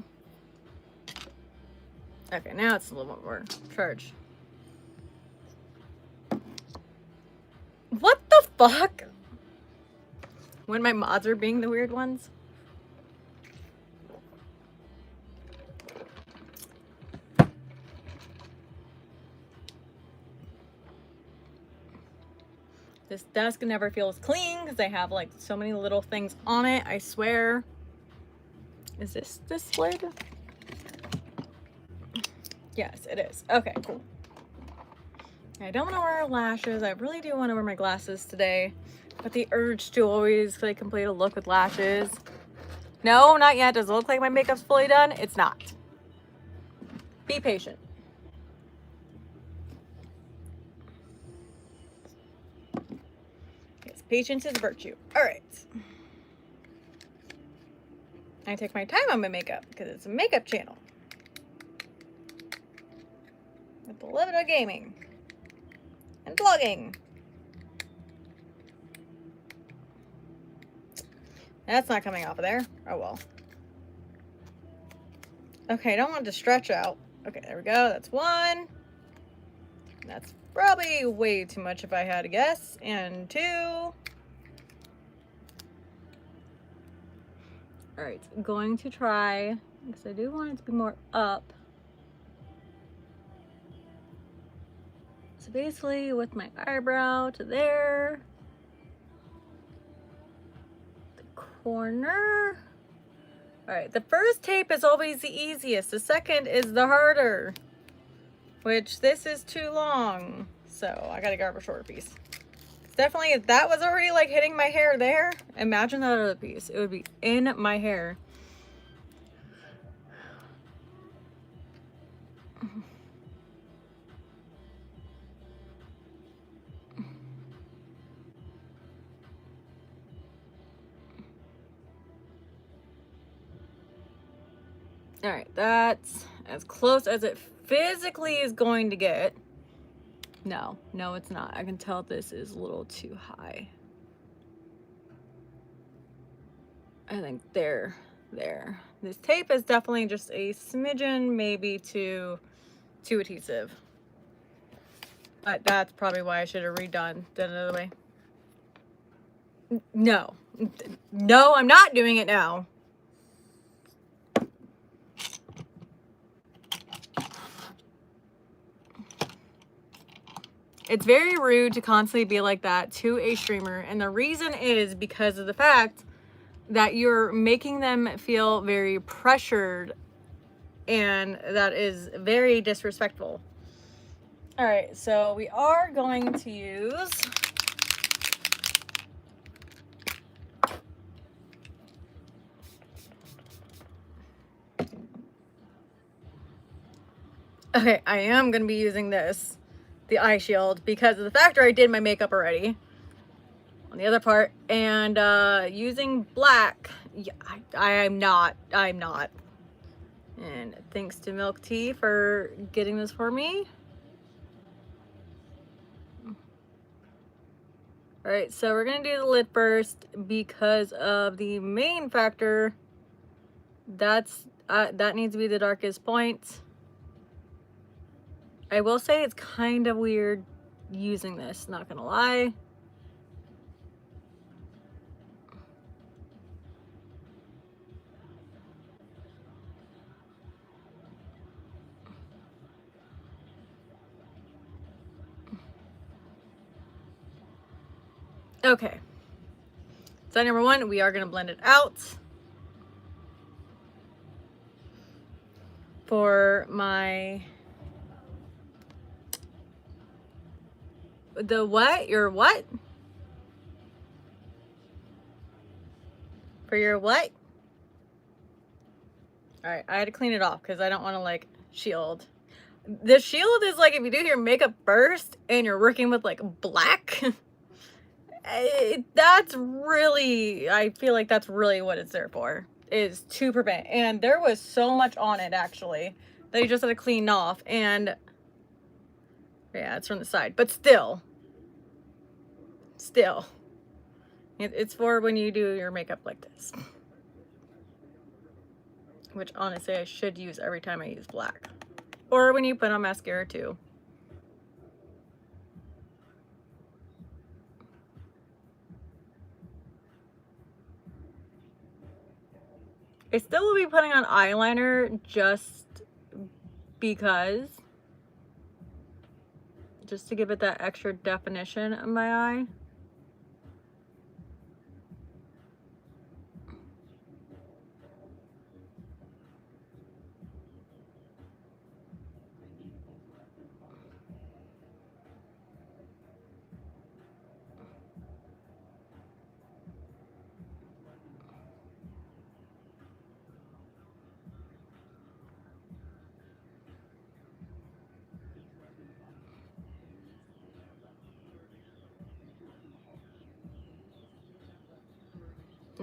Okay, now it's a little bit more charged. What the fuck? When my mods are being the weird ones. This desk never feels clean because I have like so many little things on it, I swear. Is this lid? Yes, it is. Okay, cool. I don't want to wear lashes. I really do want to wear my glasses today. But the urge to always like complete a look with lashes. No, not yet. Does it look like my makeup's fully done? It's not. Be patient. Yes, patience is a virtue. All right. I take my time on my makeup because it's a makeup channel. With a little bit of gaming. And vlogging. That's not coming off of there. Oh well. Okay, I don't want it to stretch out. Okay, there we go. That's one. That's probably way too much if I had to guess. And two. Alright, going to try, because I do want it to be more up. So basically with my eyebrow to there. The corner. Alright, the first tape is always the easiest. The second is the harder. Which this is too long. So I gotta grab a shorter piece. Definitely, if that was already like hitting my hair there, imagine that other piece. It would be in my hair. All right, that's as close as it physically is going to get. No, it's not. I can tell this is a little too high. I think there. This tape is definitely just a smidgen, maybe too adhesive. But that's probably why I should have done it another way. No, I'm not doing it now. It's very rude to constantly be like that to a streamer. And the reason is because of the fact that you're making them feel very pressured. And that is very disrespectful. All right, so we are going to use okay, I am going to be using this, the eye shield, because of the fact that I did my makeup already on the other part, and using black, yeah, I'm not. And thanks to Milk Tea for getting this for me. All right, so we're gonna do the lid first because of the main factor. That needs to be the darkest point. I will say it's kind of weird using this, not gonna lie. Okay. So number one, we are gonna blend it out. For my the what? Your what? for your what? All right, I had to clean it off because I don't want to like shield. The shield is like if you do your makeup first and you're working with like black. That's really, I feel like that's really what it's there for, is to prevent. And there was so much on it actually that you just had to clean off. And yeah, it's from the side, but still, it's for when you do your makeup like this, which honestly I should use every time I use black, or when you put on mascara too. I still will be putting on eyeliner just because, just to give it that extra definition of my eye.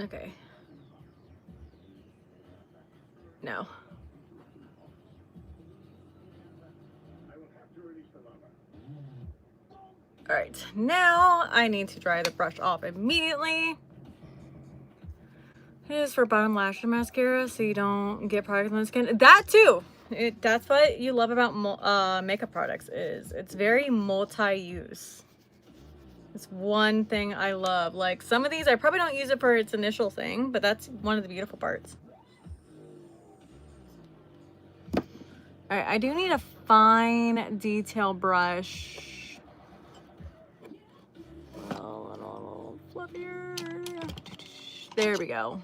Okay. No. All right, now I need to dry the brush off immediately. It is for bottom lash mascara, so you don't get product on the skin. That too. That's what you love about makeup products, is it's very multi-use. It's one thing I love. Like some of these, I probably don't use it for its initial thing, but that's one of the beautiful parts. All right, I do need a fine detail brush. A little fluffier. There we go.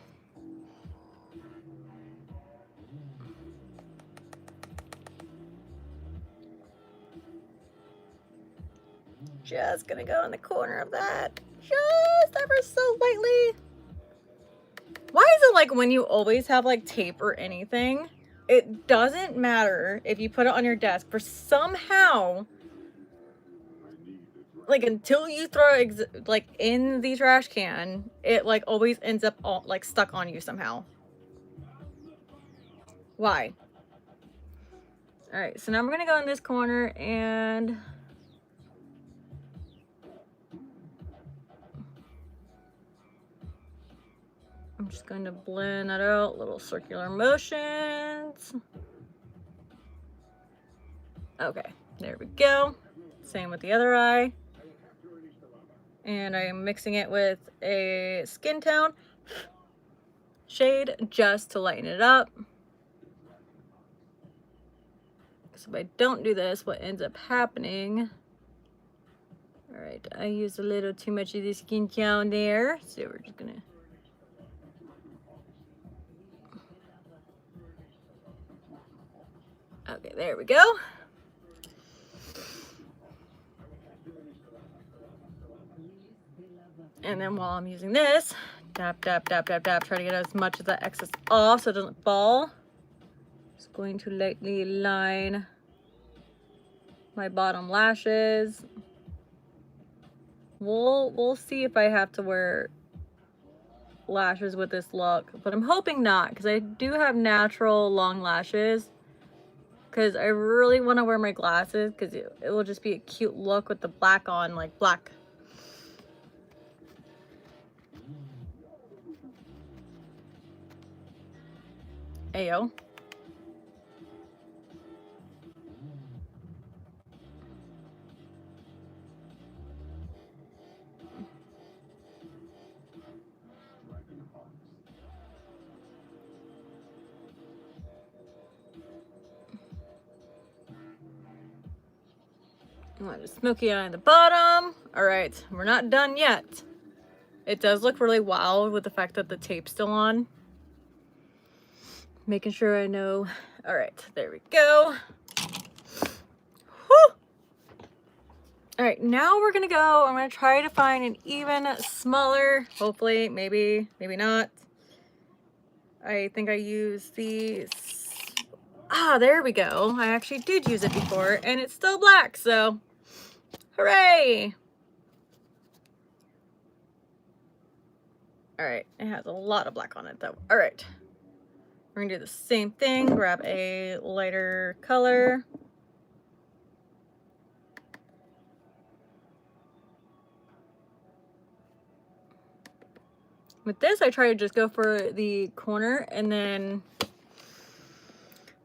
Just gonna go in the corner of that, just ever so lightly. Why is it like when you always have like tape or anything, it doesn't matter if you put it on your desk, for somehow, like until you throw it like in the trash can, it like always ends up all like stuck on you somehow. Why? All right, so now we're gonna go in this corner and I'm just going to blend that out, little circular motions. Okay, there we go. Same with the other eye. And I'm mixing it with a skin tone shade just to lighten it up. So if I don't do this, what ends up happening, all right, I used a little too much of the skin tone there, so we're just gonna, okay, there we go. And then while I'm using this, tap, tap, tap, tap, tap, try to get as much of that excess off so it doesn't fall. Just going to lightly line my bottom lashes. We'll see if I have to wear lashes with this look, but I'm hoping not, because I do have natural long lashes, because I really want to wear my glasses, because it will just be a cute look with the black on, like black. Ayo. Smoky eye on the bottom. All right, we're not done yet. It does look really wild with the fact that the tape's still on. Making sure I know. All right, there we go. Whew. All right, now we're gonna go. I'm gonna try to find an even smaller, hopefully, maybe not, I think I used these. Ah, there we go. I actually did use it before, and it's still black, so hooray! All right, it has a lot of black on it though. All right, we're gonna do the same thing. Grab a lighter color. With this, I try to just go for the corner and then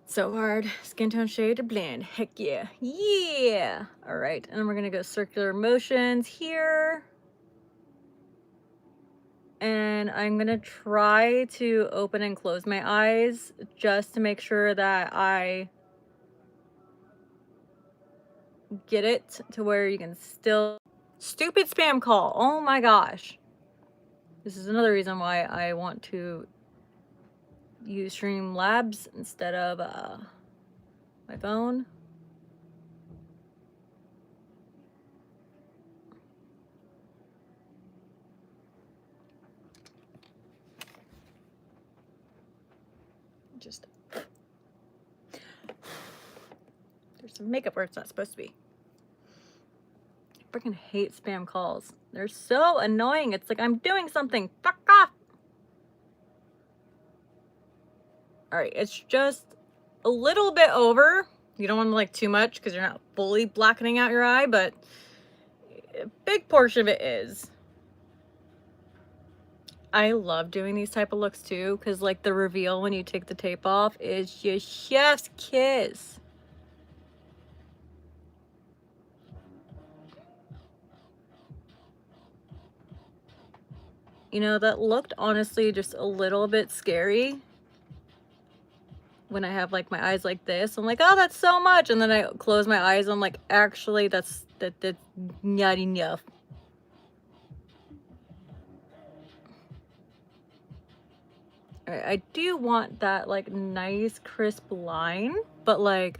so hard. Skin tone shade to blend. Heck yeah. Yeah. All right, and then we're gonna go circular motions here. And I'm gonna try to open and close my eyes just to make sure that I get it to where you can still... Stupid spam call. Oh my gosh. This is another reason why I want to use Streamlabs instead of my phone. Just there's some makeup where it's not supposed to be. I freaking hate spam calls. They're so annoying. It's like I'm doing something. Fuck off. All right, it's just a little bit over. You don't want to like too much because you're not fully blackening out your eye, but a big portion of it is. I love doing these type of looks too, because like the reveal when you take the tape off is just chef's kiss. You know, that looked honestly just a little bit scary when I have like my eyes like this. I'm like, oh, that's so much. And then I close my eyes. I'm like, actually, that's not enough. I do want that like nice crisp line, but like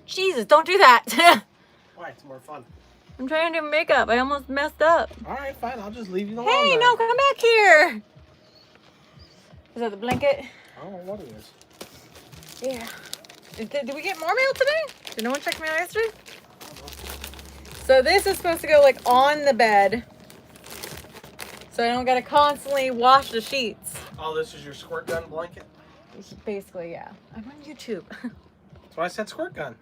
Jesus, don't do that. Why? It's more fun. I'm trying to do makeup. I almost messed up. All right, fine. I'll just leave you alone. Hey, then. no, come back here. Is that the blanket? I don't know what it is. Yeah. Did we get more mail today? Did no one check mail yesterday? So this is supposed to go like on the bed, so I don't gotta constantly wash the sheets. Oh, this is your squirt gun blanket? Basically, yeah. I'm on YouTube. That's why I said squirt gun.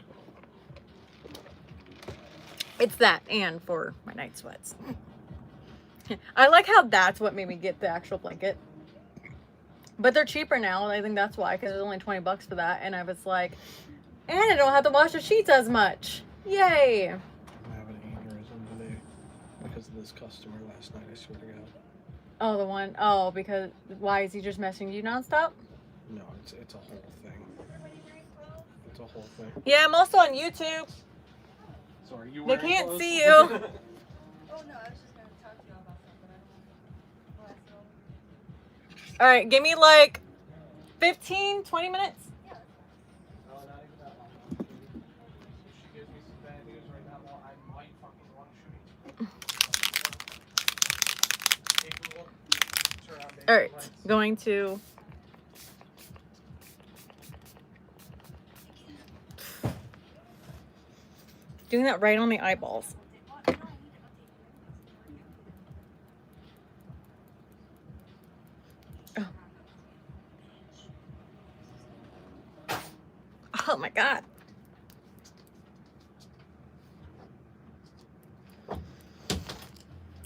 It's that, and for my night sweats. I like how that's what made me get the actual blanket. But they're cheaper now, and I think that's why, because it was only 20 bucks for that. And I was like, and I don't have to wash the sheets as much. Yay! I'm having an aneurysm today because of this customer last night, I swear to God. Oh, the one, oh, because, why, is he just messaging you nonstop? No, it's a whole thing. It's a whole thing. Yeah, I'm also on YouTube. So are you They wearing can't clothes? see you. Oh no, I was just gonna talk to you about something. I don't know. All right, give me like 15, 20 minutes. No, not even that long. If she gives me some bad news right now, well, I might fucking want to shoot. Hey, Google. Turn on All right, lights. going to... Doing that right on the eyeballs. Oh. Oh my God.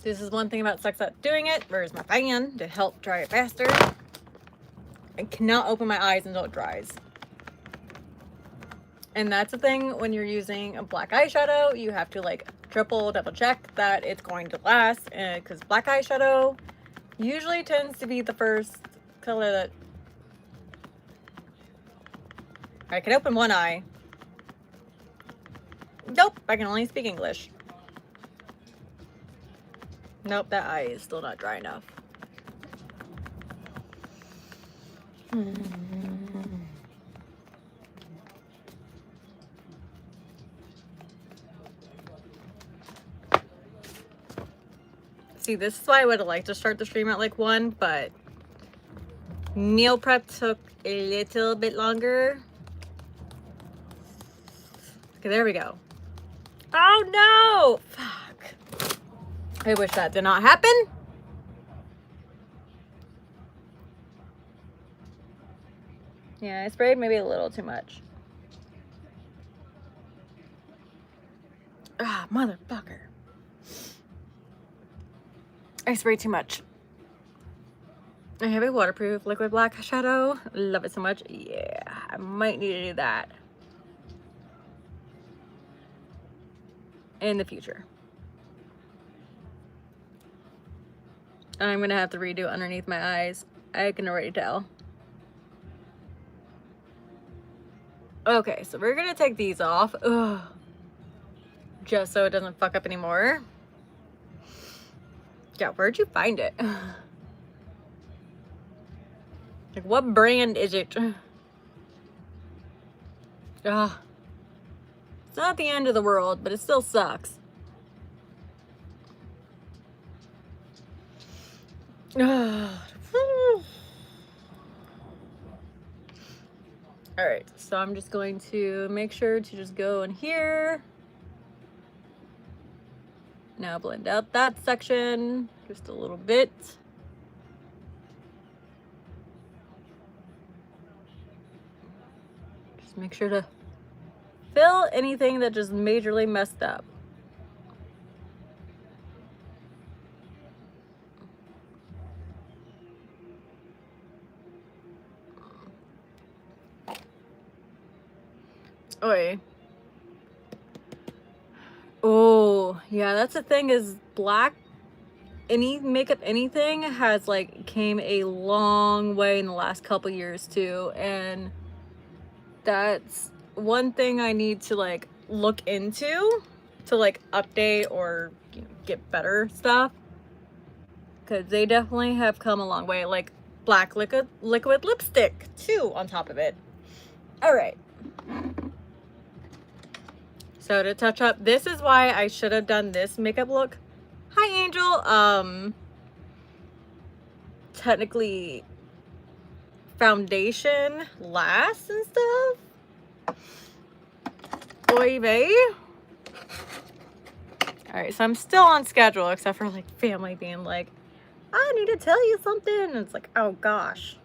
This is one thing about sucks at doing it. Where's my fan to help dry it faster? I cannot open my eyes until it dries. And that's the thing when you're using a black eyeshadow, you have to like triple, double check that it's going to last. Because black eyeshadow usually tends to be the first color that... I can open one eye. Nope, I can only speak English. Nope, that eye is still not dry enough. See, this is why I would have liked to start the stream at like 1, but meal prep took a little bit longer. Okay, there we go. Oh no! Fuck. I wish that did not happen. Yeah, I sprayed maybe a little too much. Ah, motherfucker. I sprayed too much. I have a waterproof liquid black shadow. Love it so much. Yeah, I might need to do that in the future. I'm gonna have to redo underneath my eyes. I can already tell. Okay, so we're gonna take these off. Ugh. Just so it doesn't fuck up anymore. Yeah, where'd you find it? Like, what brand is it? Ugh. It's not the end of the world, but it still sucks. Alright, so I'm just going to make sure to just go in here. Now blend out that section just a little bit. Just make sure to fill anything that just majorly messed up. Oi. Oh, yeah, that's the thing is black, any makeup, anything has like came a long way in the last couple years too. And that's one thing I need to like look into to like update or, you know, get better stuff. Cause they definitely have come a long way. Like black liquid lipstick too on top of it. All right. So to touch up, this is why I should have done this makeup look. Hi, Angel. Technically foundation last and stuff. Oy vey. All right, so I'm still on schedule except for like family being like, I need to tell you something. And it's like, oh gosh.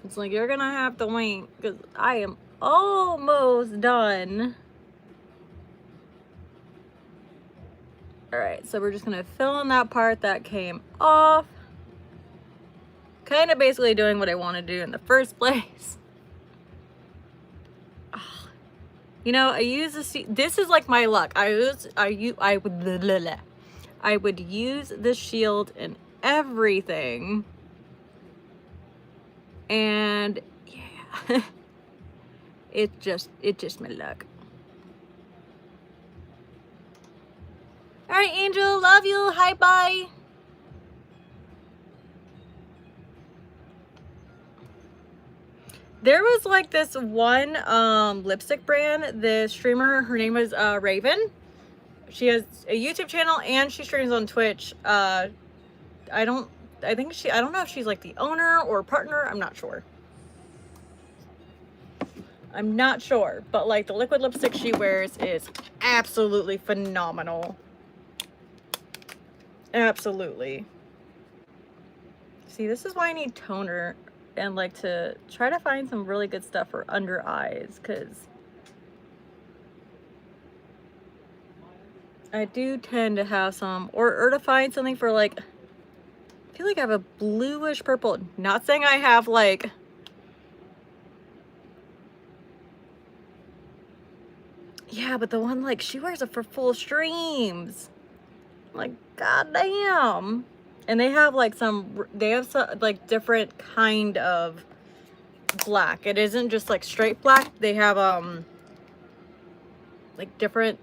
It's like, you're gonna have to wait because I am almost done. All right, so we're just gonna fill in that part that came off. Kind of basically doing what I want to do in the first place. You know, I use this is like my luck. I would use the shield in everything. And yeah. It just my luck. All right, Angel, love you. Hi, bye. There was like this one lipstick brand, the streamer, her name was Raven. She has a YouTube channel and she streams on Twitch. I don't know if she's like the owner or partner, I'm not sure. I'm not sure, but like the liquid lipstick she wears is absolutely phenomenal. Absolutely. See, this is why I need toner and like to try to find some really good stuff for under eyes, because I do tend to have some, or to find something for like, I feel like I have a bluish purple. Not saying I have like, yeah, but the one like she wears it for full streams. Like, goddamn. And they have like some like different kind of black. It isn't just like straight black. They have like different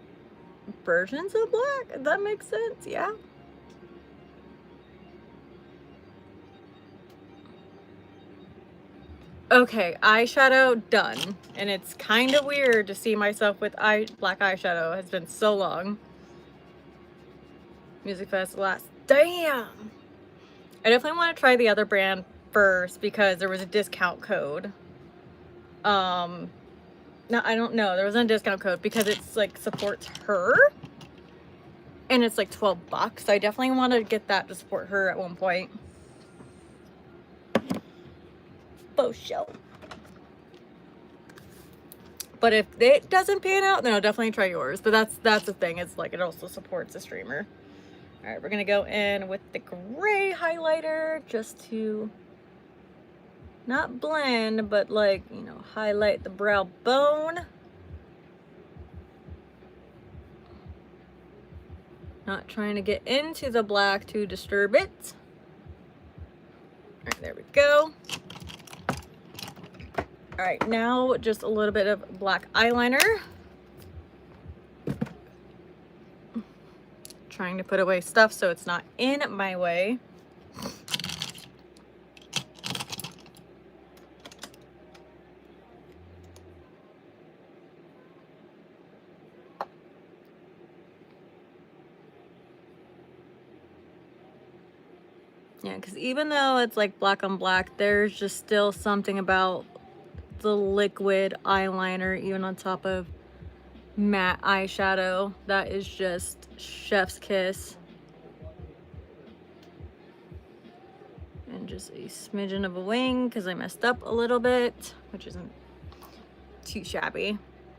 versions of black, if that makes sense. Yeah. Okay, eyeshadow done. And it's kind of weird to see myself with black eyeshadow. It's been so long. Music Fest last. Damn! I definitely want to try the other brand first because there was a discount code. No, I don't know. There wasn't a discount code because it's like supports her. And it's like $12. I definitely want to get that to support her at one point. Faux show. But if it doesn't pan out, then I'll definitely try yours. But that's the thing. It's like it also supports the streamer. All right, we're gonna go in with the gray highlighter just to not blend, but like, you know, highlight the brow bone. Not trying to get into the black to disturb it. All right, there we go. All right, now just a little bit of black eyeliner. Trying to put away stuff so it's not in my way. Yeah, because even though it's like black on black, there's just still something about the liquid eyeliner, even on top of matte eyeshadow, that is just chef's kiss. And just a smidgen of a wing because I messed up a little bit, which isn't too shabby.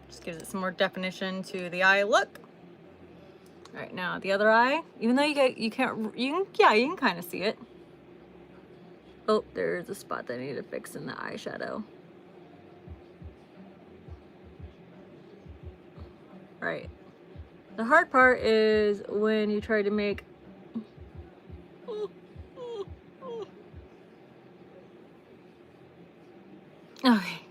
Just gives it some more definition to the eye look. All right, now the other eye, even though you can kind of see it. Oh, there's a spot that I need to fix in the eyeshadow. Right. The hard part is when you try to make okay,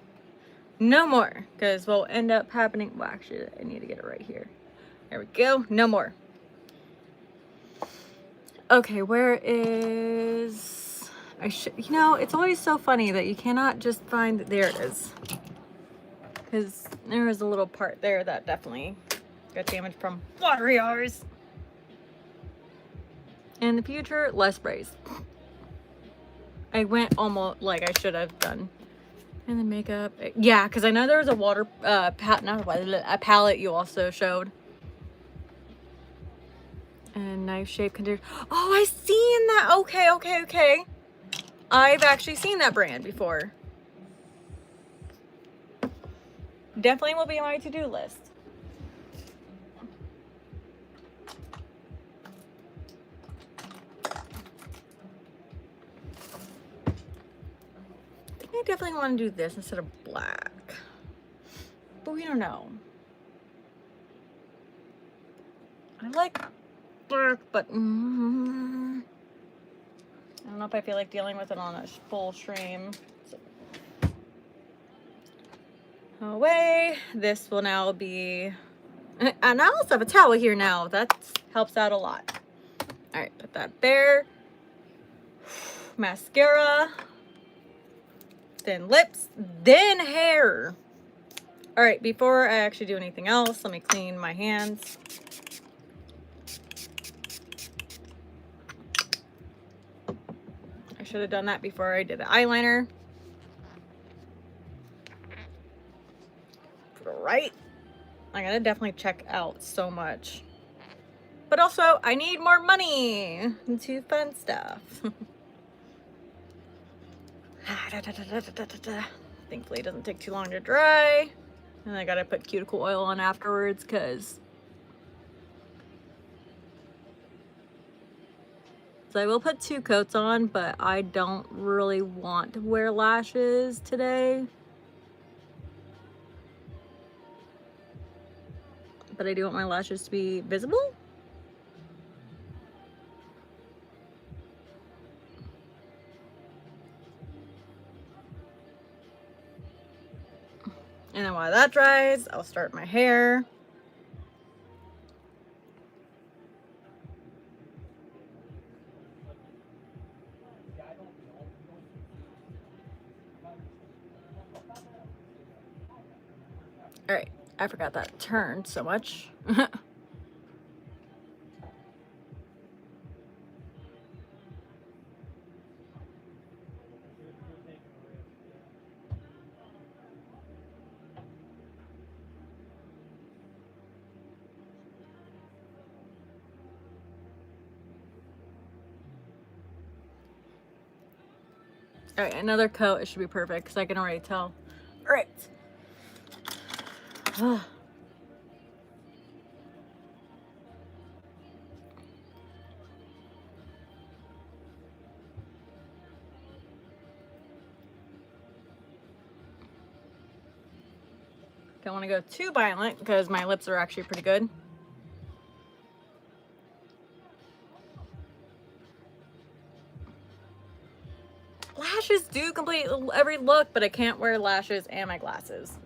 no more, because what will end up happening, well, actually I need to get it right here. There we go, no more. Okay, where is, you know, it's always so funny that you cannot just find, there it is. Because there was a little part there that definitely got damaged from water yars. In the future, less sprays. I went almost like I should have done. And the makeup, yeah, because I know there was a water a palette you also showed. And knife shape conditioner. Oh, I seen that. Okay. I've actually seen that brand before. Definitely will be on my to-do list. I think I definitely want to do this instead of black. But we don't know. I like black, but I don't know if I feel like dealing with it on a full stream. So, away. This will now be, and I also have a towel here now. That helps out a lot. All right, put that there. Mascara. Then lips, then hair. All right, before I actually do anything else, let me clean my hands. I should have done that before I did the eyeliner. Right? I gotta definitely check out so much. But also, I need more money to fund stuff. Thankfully, it doesn't take too long to dry. And I gotta put cuticle oil on afterwards because. So I will put 2 coats on, but I don't really want to wear lashes today. But I do want my lashes to be visible. And then while that dries, I'll start my hair. All right, I forgot that turned so much. All right, another coat. It should be perfect because I can already tell. All right. Don't want to go too violent because my lips are actually pretty good. Lashes do complete every look, but I can't wear lashes and my glasses.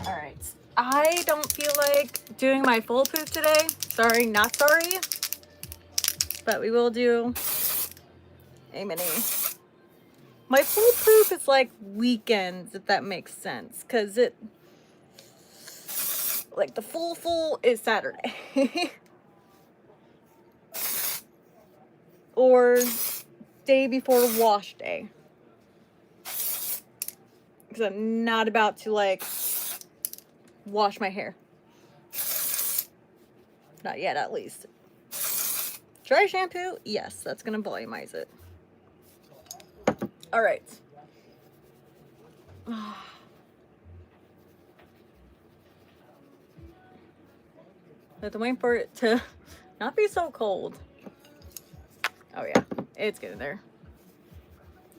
All right. I don't feel like doing my full poof today. Sorry, not sorry. But we will do a mini. My full poof is like weekends, if that makes sense. Because it, like the full is Saturday. Or day before wash day. Because I'm not about to like wash my hair. Not yet, at least. Dry shampoo? Yes, that's going to volumize it. All right. But I'm waiting for it to not be so cold. Oh yeah, it's getting there.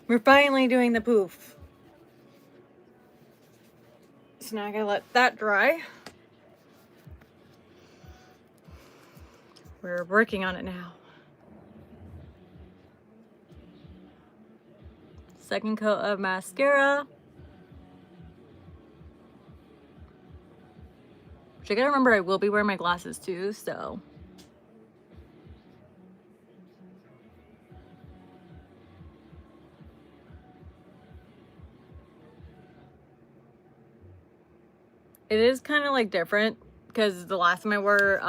We're finally doing the poof. So now I gotta let that dry. We're working on it now. Second coat of mascara. Which I gotta remember I will be wearing my glasses too, so. It is kind of like different because the last time I wore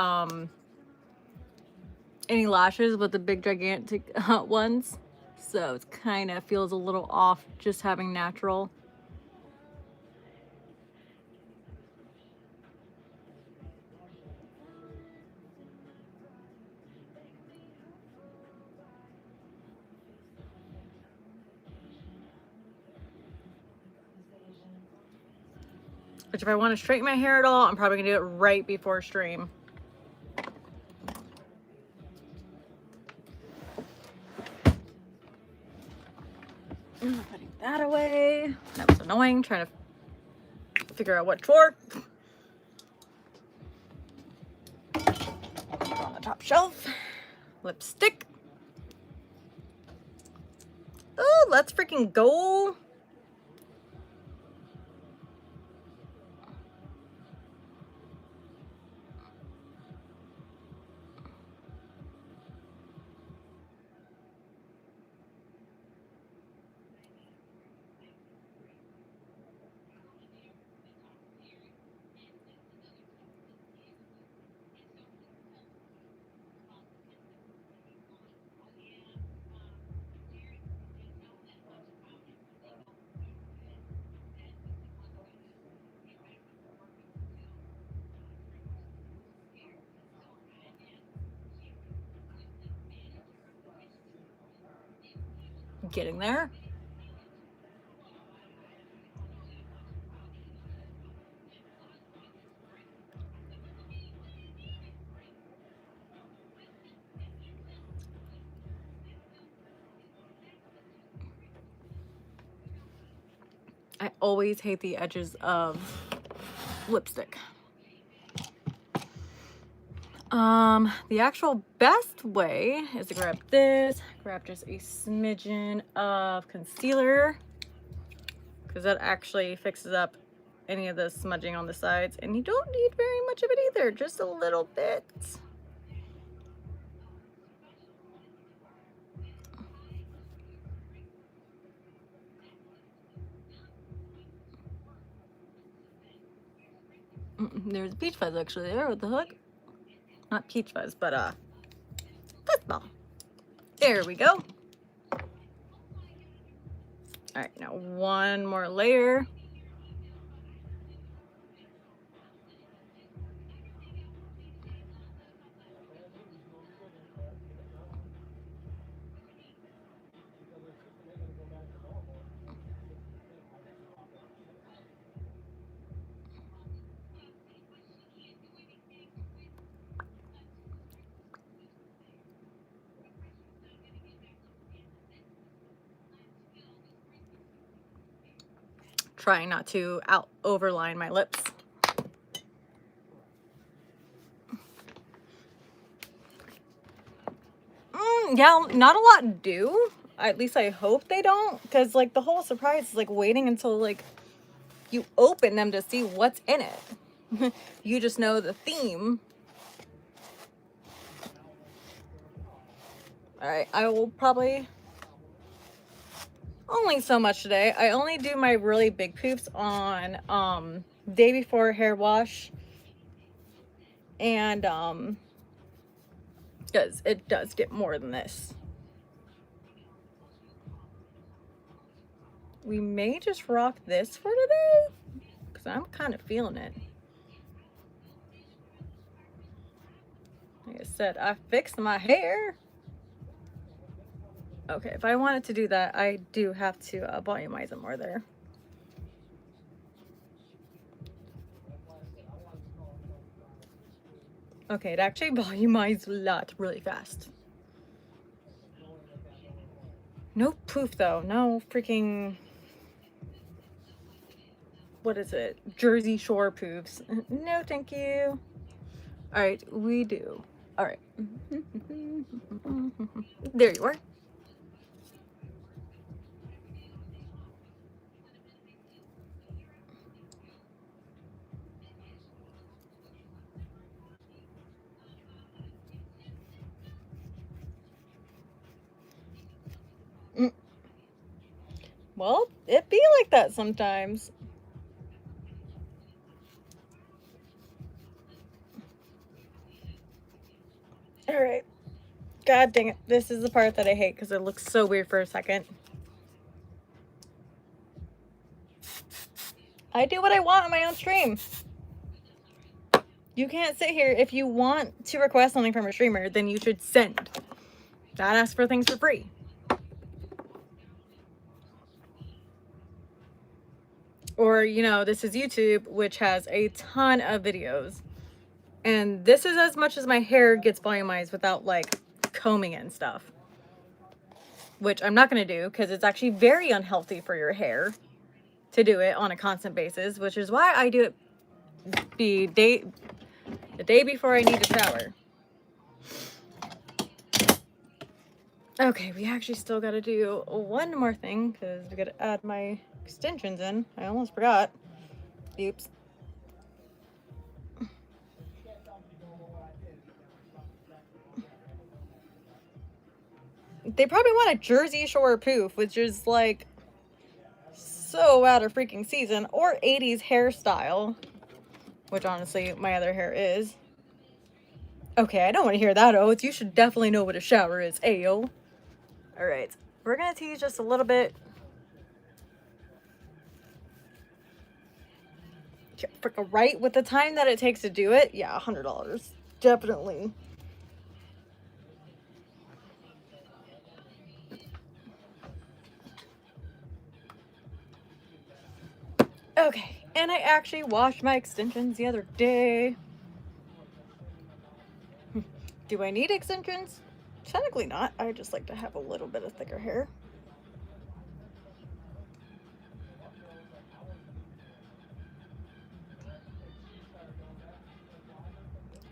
any lashes with the big gigantic ones. So it kind of feels a little off just having natural. Which if I want to straighten my hair at all, I'm probably gonna do it right before stream. Putting that away. That was annoying, trying to figure out what drawer. On the top shelf. Lipstick. Oh, let's freaking go. Getting there. I always hate the edges of lipstick. The actual best way is to grab this, grab just a smidgen of concealer, because that actually fixes up any of the smudging on the sides, and you don't need very much of it either, just a little bit. There's peach fuzz actually there. What the heck? Not peach fuzz, but fuzzball. There we go. All right, now one more layer. Trying not to overline my lips. Yeah, not a lot do. At least I hope they don't, because like the whole surprise is like waiting until like you open them to see what's in it. You just know the theme. All right, I will probably only so much today. I only do my really big poofs on day before hair wash, and because it does get more than this. We may just rock this for today because I'm kind of feeling it. Like I said, I fixed my hair. Okay, if I wanted to do that, I do have to volumize it more there. Okay, it actually volumized a lot really fast. No poof though, no freaking, what is it? Jersey Shore poofs. No, thank you. All right, we do. All right. There you are. Well, it be like that sometimes. All right. God dang it. This is the part that I hate because it looks so weird for a second. I do what I want on my own stream. You can't sit here. If you want to request something from a streamer, then you should send. Not ask for things for free. Or, you know, this is YouTube, which has a ton of videos. And this is as much as my hair gets volumized without, like, combing it and stuff. Which I'm not going to do because it's actually very unhealthy for your hair to do it on a constant basis. Which is why I do it the day before I need to shower. Okay, we actually still got to do one more thing because we got to add my extensions in. I almost forgot. Oops. They probably want a Jersey Shore poof, which is like so out of freaking season, or 80s hairstyle, which honestly my other hair is. Okay, I don't want to hear that oath. You should definitely know what a shower is, ayo. All right, we're gonna tease just a little bit. Right, with the time that it takes to do it, yeah, $100, definitely. Okay, and I actually washed my extensions the other day. Do I need extensions? Technically not. I just like to have a little bit of thicker hair.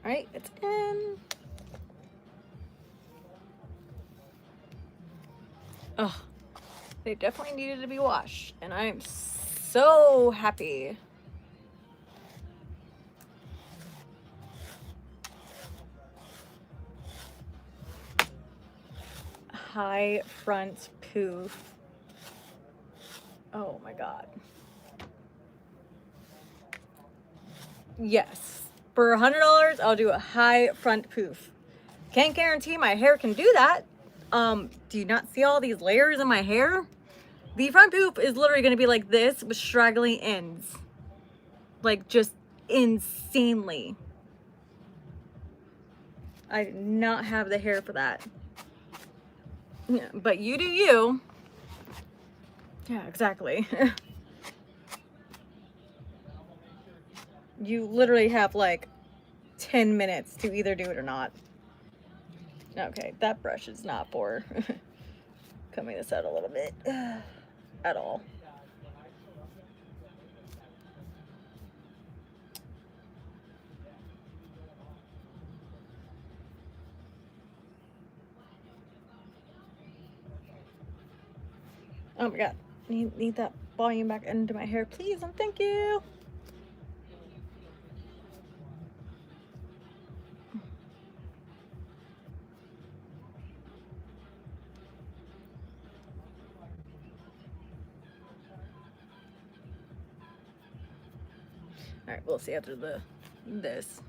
All right, it's in. Oh, they definitely needed to be washed, and I am so happy. High front poof. Oh my god. Yes. For $100, I'll do a high front poof. Can't guarantee my hair can do that. Do you not see all these layers in my hair? The front poof is literally going to be like this with straggly ends. Like, just insanely. I do not have the hair for that. Yeah, but you do you. Yeah, exactly. You literally have like 10 minutes to either do it or not. Okay, that brush is not for combing this out a little bit at all. Oh my god, need that volume back into my hair, please, and thank you. All right, we'll see after this.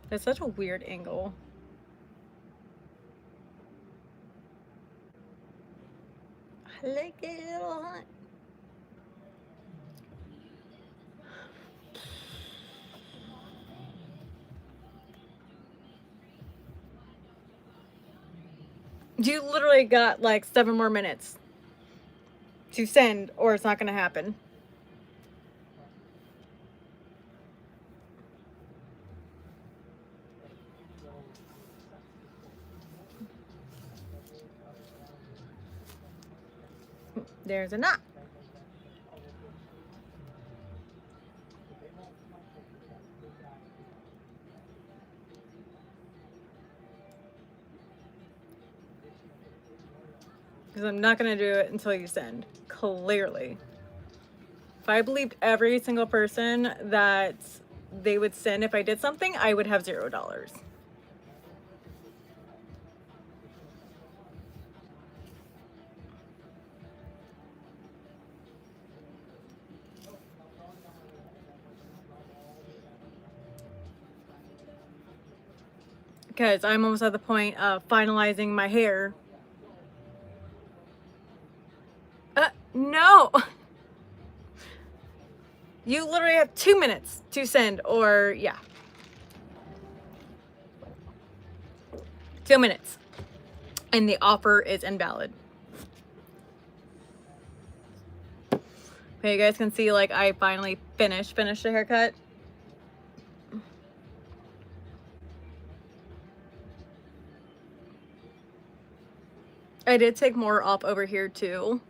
It's such a weird angle. I like it a little hot. You literally got like 7 more minutes to send, or it's not gonna happen. There's a knot. Because I'm not going to do it until you send. Clearly. If I believed every single person that they would send if I did something, I would have $0. Because I'm almost at the point of finalizing my hair. No! You literally have 2 minutes to send, or yeah. 2 minutes. And the offer is invalid. Okay, you guys can see like I finally finished the haircut. I did take more off over here too.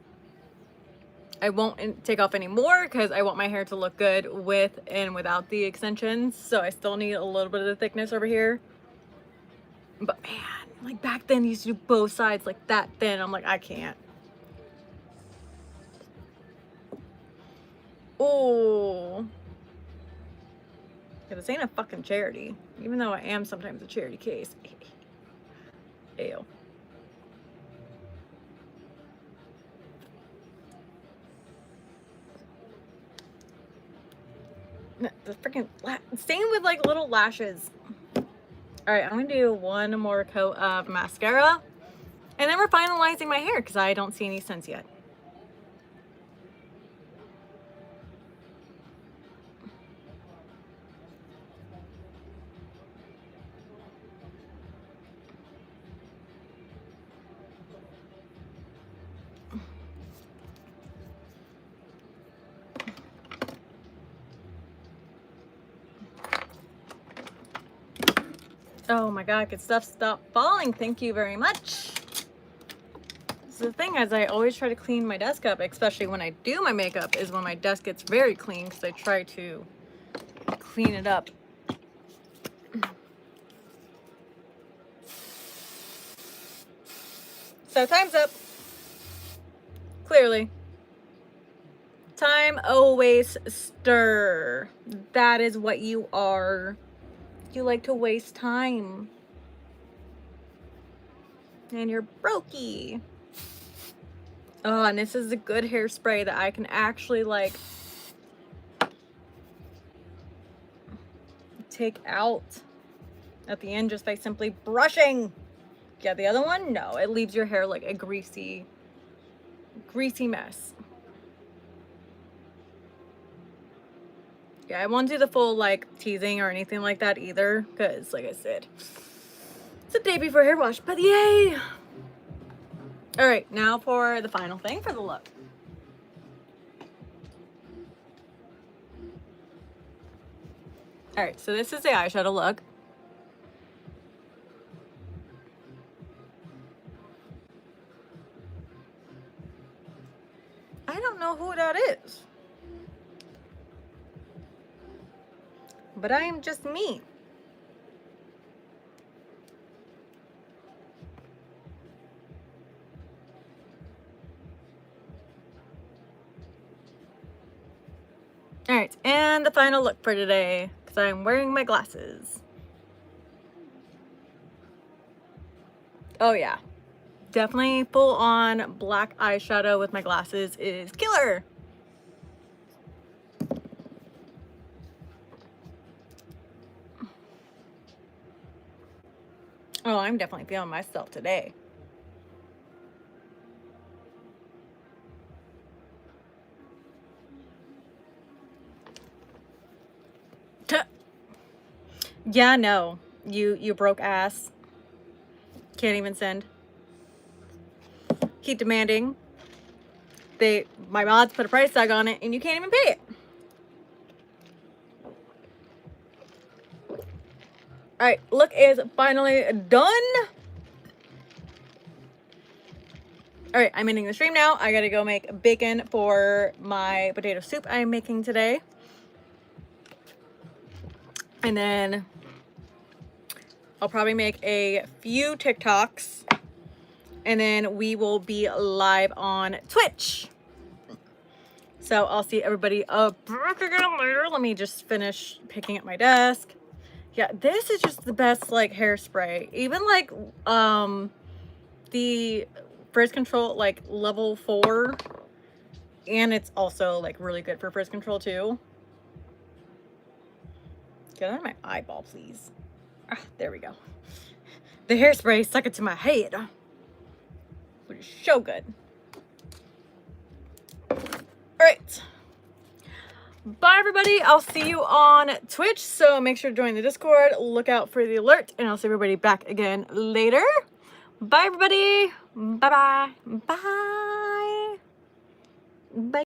I won't take off any more because I want my hair to look good with and without the extensions. So I still need a little bit of the thickness over here. But man, like back then you used to do both sides like that thin. I'm like, I can't. Oh. Yeah, this ain't a fucking charity. Even though I am sometimes a charity case. Ew. The freaking same with like little lashes. All right, I'm gonna do one more coat of mascara, and then we're finalizing my hair because I don't see any sense yet. Oh my god, good stuff. Stop falling. Thank you very much. the thing is I always try to clean my desk up, especially when I do my makeup, is when my desk gets very clean because I try to clean it up. So time's up. Clearly. Time waster. That is what you are. You like to waste time. And you're brokey. Oh, and this is a good hairspray that I can actually like take out at the end just by simply brushing. Yeah, the other one, no, it leaves your hair like a greasy mess. Yeah, I won't do the full like teasing or anything like that either, because like I said, it's a day before hair wash, but yay! All right, now for the final thing for the look. All right, so this is the eyeshadow look. I don't know who that is, but I am just me. All right, and the final look for today, because I'm wearing my glasses. Oh yeah, definitely full on black eyeshadow with my glasses is killer. Oh, I'm definitely feeling myself today. Yeah, no, you broke ass. Can't even send. Keep demanding. My mods put a price tag on it and you can't even pay it. All right, look is finally done. All right, I'm ending the stream now. I gotta go make bacon for my potato soup I'm making today. And then I'll probably make a few TikToks. And then we will be live on Twitch. So I'll see everybody back again later. Let me just finish picking up my desk. Yeah, this is just the best like hairspray. Even like the frizz control like level 4. And it's also like really good for frizz control too. Get out of my eyeball, please. Ah, there we go. The hairspray stuck it to my head. Which is so good. Alright. Bye everybody. I'll see you on Twitch. So make sure to join the Discord. Look out for the alert. And I'll see everybody back again later. Bye everybody. Bye-bye. Bye. Bye.